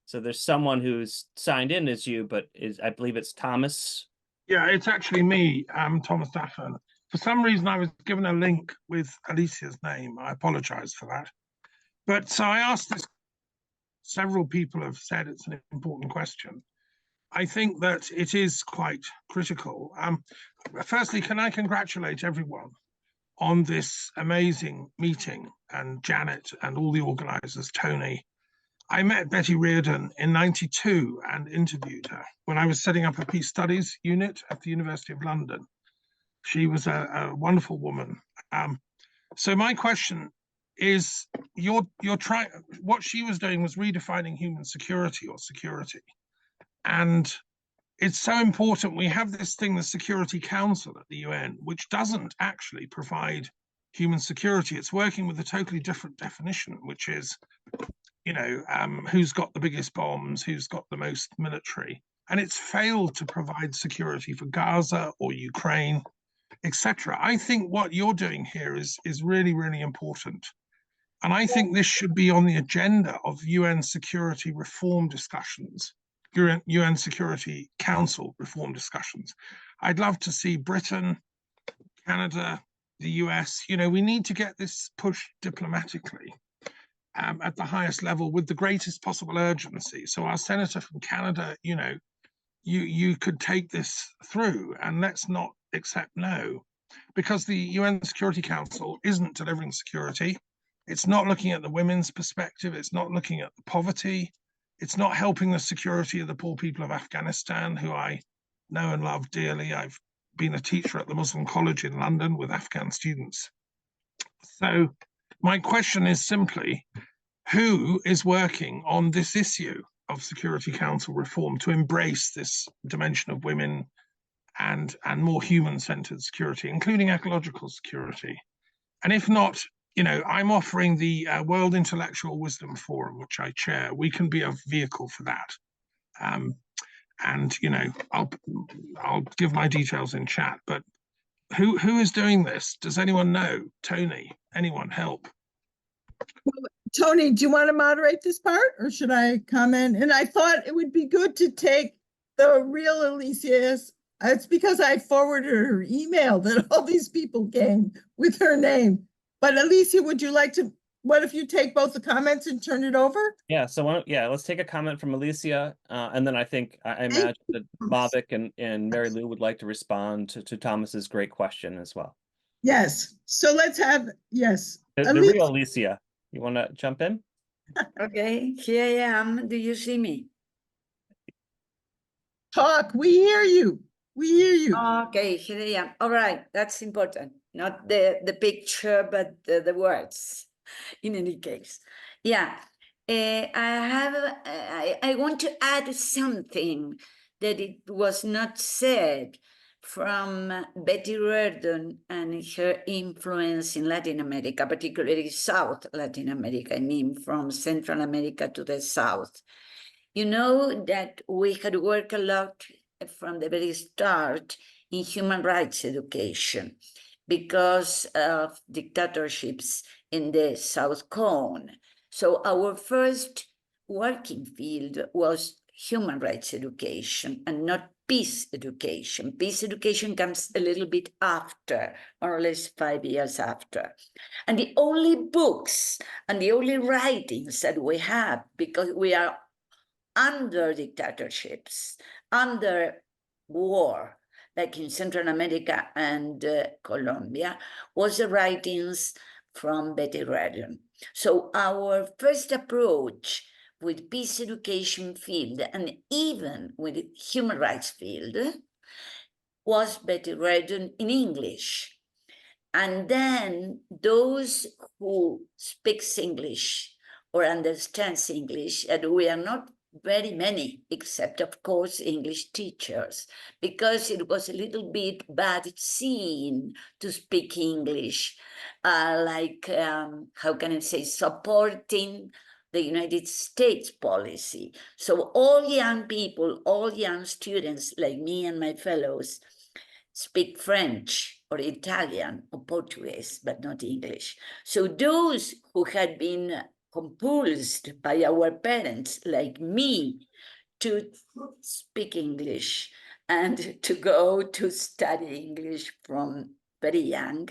So there's someone who's signed in as you, but I believe it's Thomas. Yeah, it's actually me, Thomas Daffern. For some reason, I was given a link with Alicia's name. I apologize for that. But so I asked this, several people have said it's an important question. I think that it is quite critical. Firstly, can I congratulate everyone on this amazing meeting, and Janet and all the organizers, Tony. I met Betty Reardon in '92 and interviewed her when I was setting up a peace studies unit at the University of London. She was a wonderful woman. So my question is, you're trying, what she was doing was redefining human security or security. And it's so important. We have this thing, the Security Council at the UN, which doesn't actually provide human security. It's working with a totally different definition, which is, who's got the biggest bombs, who's got the most military. And it's failed to provide security for Gaza or Ukraine, etc. I think what you're doing here is really, really important. And I think this should be on the agenda of UN security reform discussions, UN Security Council reform discussions. I'd love to see Britain, Canada, the US, we need to get this pushed diplomatically at the highest level with the greatest possible urgency. So our senator from Canada, you could take this through, and let's not accept no, because the UN Security Council isn't delivering security. It's not looking at the women's perspective. It's not looking at the poverty. It's not helping the security of the poor people of Afghanistan, who I know and love dearly. I've been a teacher at the Muslim College in London with Afghan students. So my question is simply, who is working on this issue of Security Council reform to embrace this dimension of women and more human-centered security, including ecological security? And if not, I'm offering the World Intellectual Wisdom Forum, which I chair. We can be a vehicle for that. I'll give my details in chat, but who is doing this? Does anyone know? Tony, anyone help? Tony, do you want to moderate this part, or should I comment? And I thought it would be good to take the real Alicia's. It's because I forwarded her email that all these people came with her name. But Alicia, would you like to, what if you take both the comments and turn it over? Yeah, so let's take a comment from Alicia, and then I think, I imagine that Bhavik and Mary Lou would like to respond to Thomas's great question as well. Yes, so let's have, yes. The real Alicia, you want to jump in? Okay, here I am. Do you see me? Talk, we hear you. We hear you. Okay, here I am. All right, that's important. Not the picture, but the words, in any case. Yeah, I want to add something that it was not said from Betty Reardon and her influence in Latin America, particularly South Latin America, I mean from Central America to the South. You know that we had worked a lot from the very start in human rights education because of dictatorships in the South Cone. So our first working field was human rights education and not peace education. Peace education comes a little bit after, more or less 5 years after. And the only books and the only writings that we have, because we are under dictatorships, under war, like in Central America and Colombia, was the writings from Betty Reardon. So our first approach with peace education field and even with the human rights field was Betty Reardon in English. And then those who speaks English or understands English, and we are not very many, except of course English teachers, because it was a little bit bad seen to speak English, how can I say, supporting the United States policy. So all young people, all young students like me and my fellows speak French or Italian or Portuguese, but not English. So those who had been compulsed by our parents, like me, to speak English and to go to study English from very young,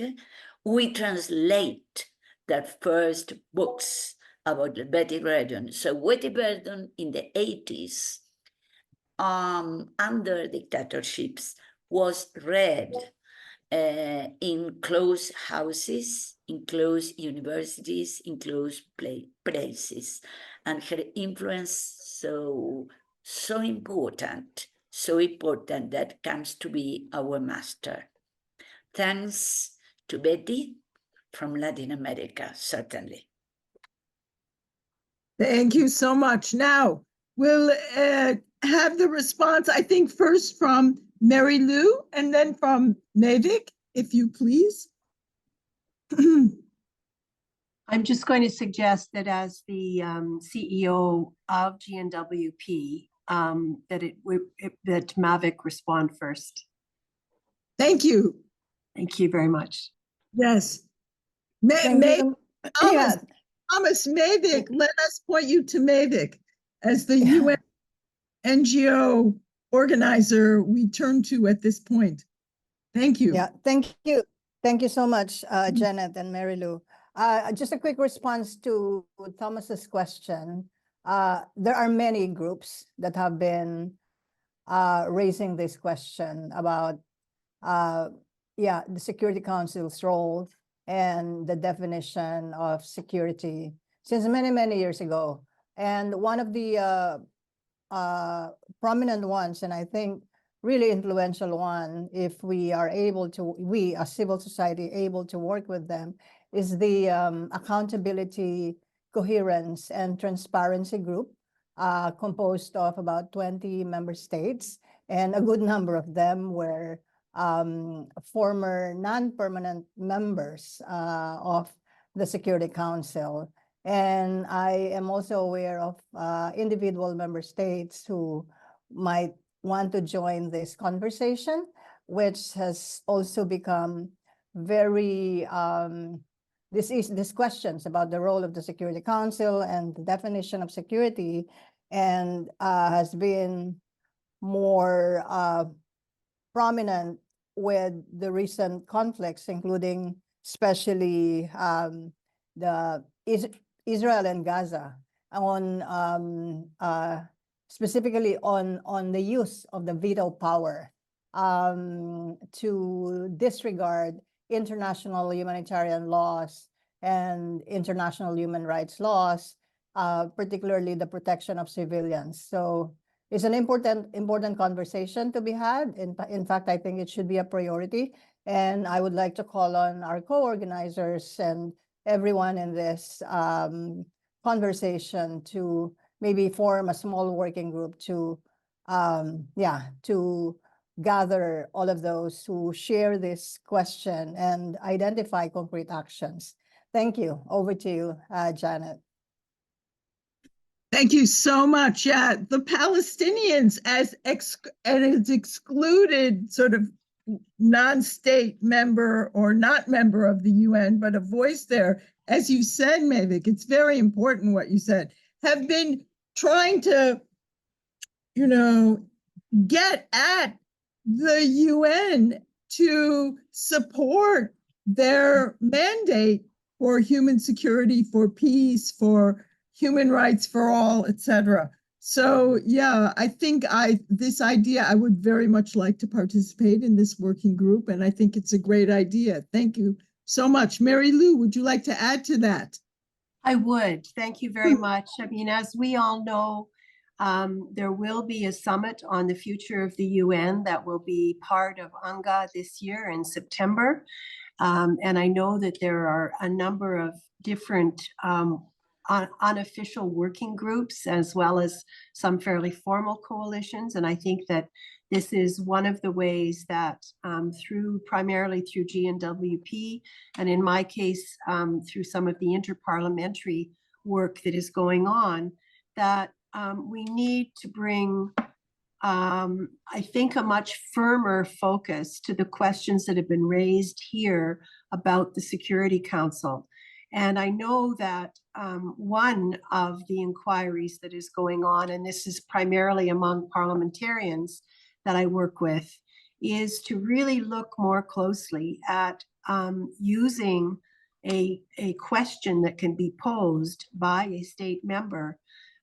we translate their first books about Betty Reardon. So Betty Reardon in the 80s, under dictatorships, was read in closed houses, in closed universities, in closed places. And her influence so important that comes to be our master. Thanks to Betty from Latin America, certainly. Thank you so much. Now, we'll have the response, I think, first from Mary Lou and then from Mavic, if you please. I'm just going to suggest that as the CEO of GNWP, that Mavic respond first. Thank you. Thank you very much. Yes. Thank you. Yeah. Thomas, Mavic, let us point you to Mavic as the Yeah. UN NGO organizer we turn to at this point. Thank you. Yeah, thank you. Thank you so much, Janet and Mary Lou. Just a quick response to Thomas's question. There are many groups that have been raising this question about the Security Council's role and the definition of security since many, many years ago. And one of the prominent ones, and I think really influential one, if we are able to, we as civil society able to work with them, is the Accountability, Coherence, and Transparency Group, composed of about 20 member states, and a good number of them were former non-permanent members of the Security Council. And I am also aware of individual member states who might want to join this conversation, which has also become very, these questions about the role of the Security Council and the definition of security, and has been more prominent with the recent conflicts, including especially the Israel and Gaza, on specifically on the use of the veto power to disregard international humanitarian laws and international human rights laws, particularly the protection of civilians. So it's an important conversation to be had. In fact, I think it should be a priority. And I would like to call on our co-organizers and everyone in this conversation to maybe form a small working group to gather all of those who share this question and identify concrete actions. Thank you. Over to you, Janet. Thank you so much. Yeah, the Palestinians as an excluded sort of non-state member or not member of the UN, but a voice there, as you said, Mavic, it's very important what you said, have been trying to, get at the UN to support their mandate for human security, for peace, for human rights for all, etc. So yeah, I think this idea, I would very much like to participate in this working group, and I think it's a great idea. Thank you so much. Mary Lou, would you like to add to that? I would. Thank you very much. I mean, as we all know, there will be a summit on the future of the UN that will be part of UNGA this year in September. And I know that there are a number of different unofficial working groups, as well as some fairly formal coalitions. And I think that this is one of the ways that primarily through GNWP, and in my case, through some of the interparliamentary work that is going on, that we need to bring, I think, a much firmer focus to the questions that have been raised here about the Security Council. And I know that one of the inquiries that is going on, and this is primarily among parliamentarians that I work with, is to really look more closely at using a question that can be posed by a state member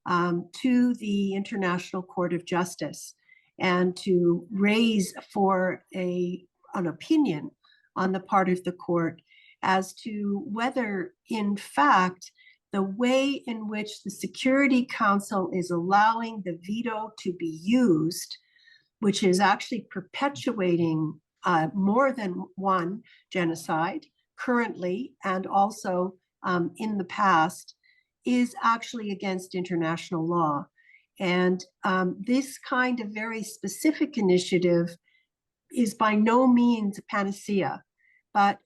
to the International Court of Justice, and to raise for an opinion on the part of the court as to whether, in fact, the way in which the Security Council is allowing the veto to be used, which is actually perpetuating more than one genocide currently and also in the past, is actually against international law. And this kind of very specific initiative is by no means a panacea, but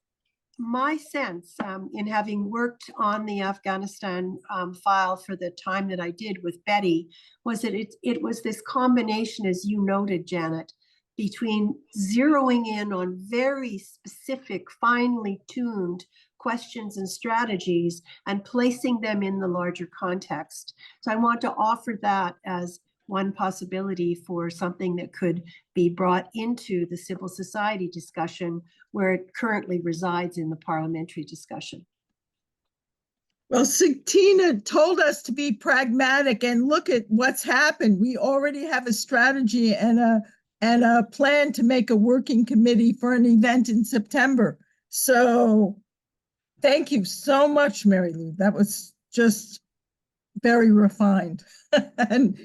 my sense, in having worked on the Afghanistan file for the time that I did with Betty, was that it was this combination, as you noted, Janet, between zeroing in on very specific, finely tuned questions and strategies and placing them in the larger context. So I want to offer that as one possibility for something that could be brought into the civil society discussion where it currently resides in the parliamentary discussion. Well, Tina told us to be pragmatic and look at what's happened. We already have a strategy and a plan to make a working committee for an event in September. So thank you so much, Mary Lou. That was just very refined. And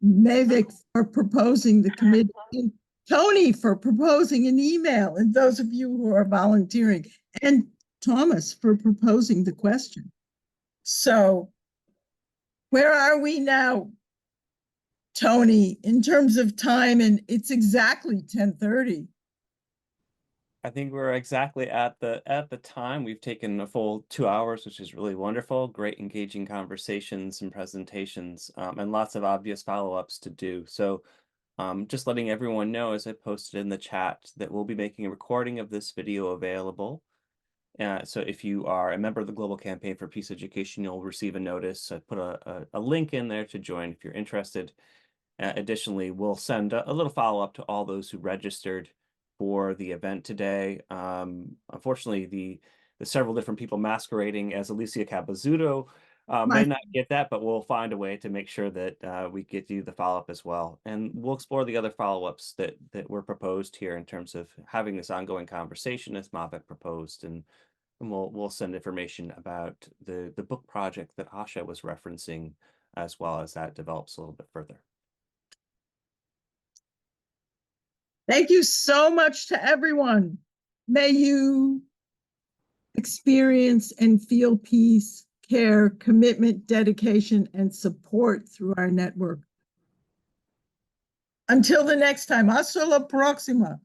Mavic for proposing the committee, and Tony for proposing an email, and those of you who are volunteering, and Thomas for proposing the question. So where are we now, Tony, in terms of time? And it's exactly 10:30. I think we're exactly at the time. We've taken a full 2 hours, which is really wonderful. Great engaging conversations and presentations, and lots of obvious follow-ups to do. So just letting everyone know, as I posted in the chat, that we'll be making a recording of this video available. So if you are a member of the Global Campaign for Peace Education, you'll receive a notice. I put a link in there to join if you're interested. Additionally, we'll send a little follow-up to all those who registered for the event today. Unfortunately, the several different people masquerading as Alicia Capozzuto may not get that, but we'll find a way to make sure that we get you the follow-up as well. And we'll explore the other follow-ups that were proposed here in terms of having this ongoing conversation as Mavic proposed. And we'll send information about the book project that Asha was referencing as well as that develops a little bit further. Thank you so much to everyone. May you experience and feel peace, care, commitment, dedication, and support through our network. Until the next time, hasta la próxima.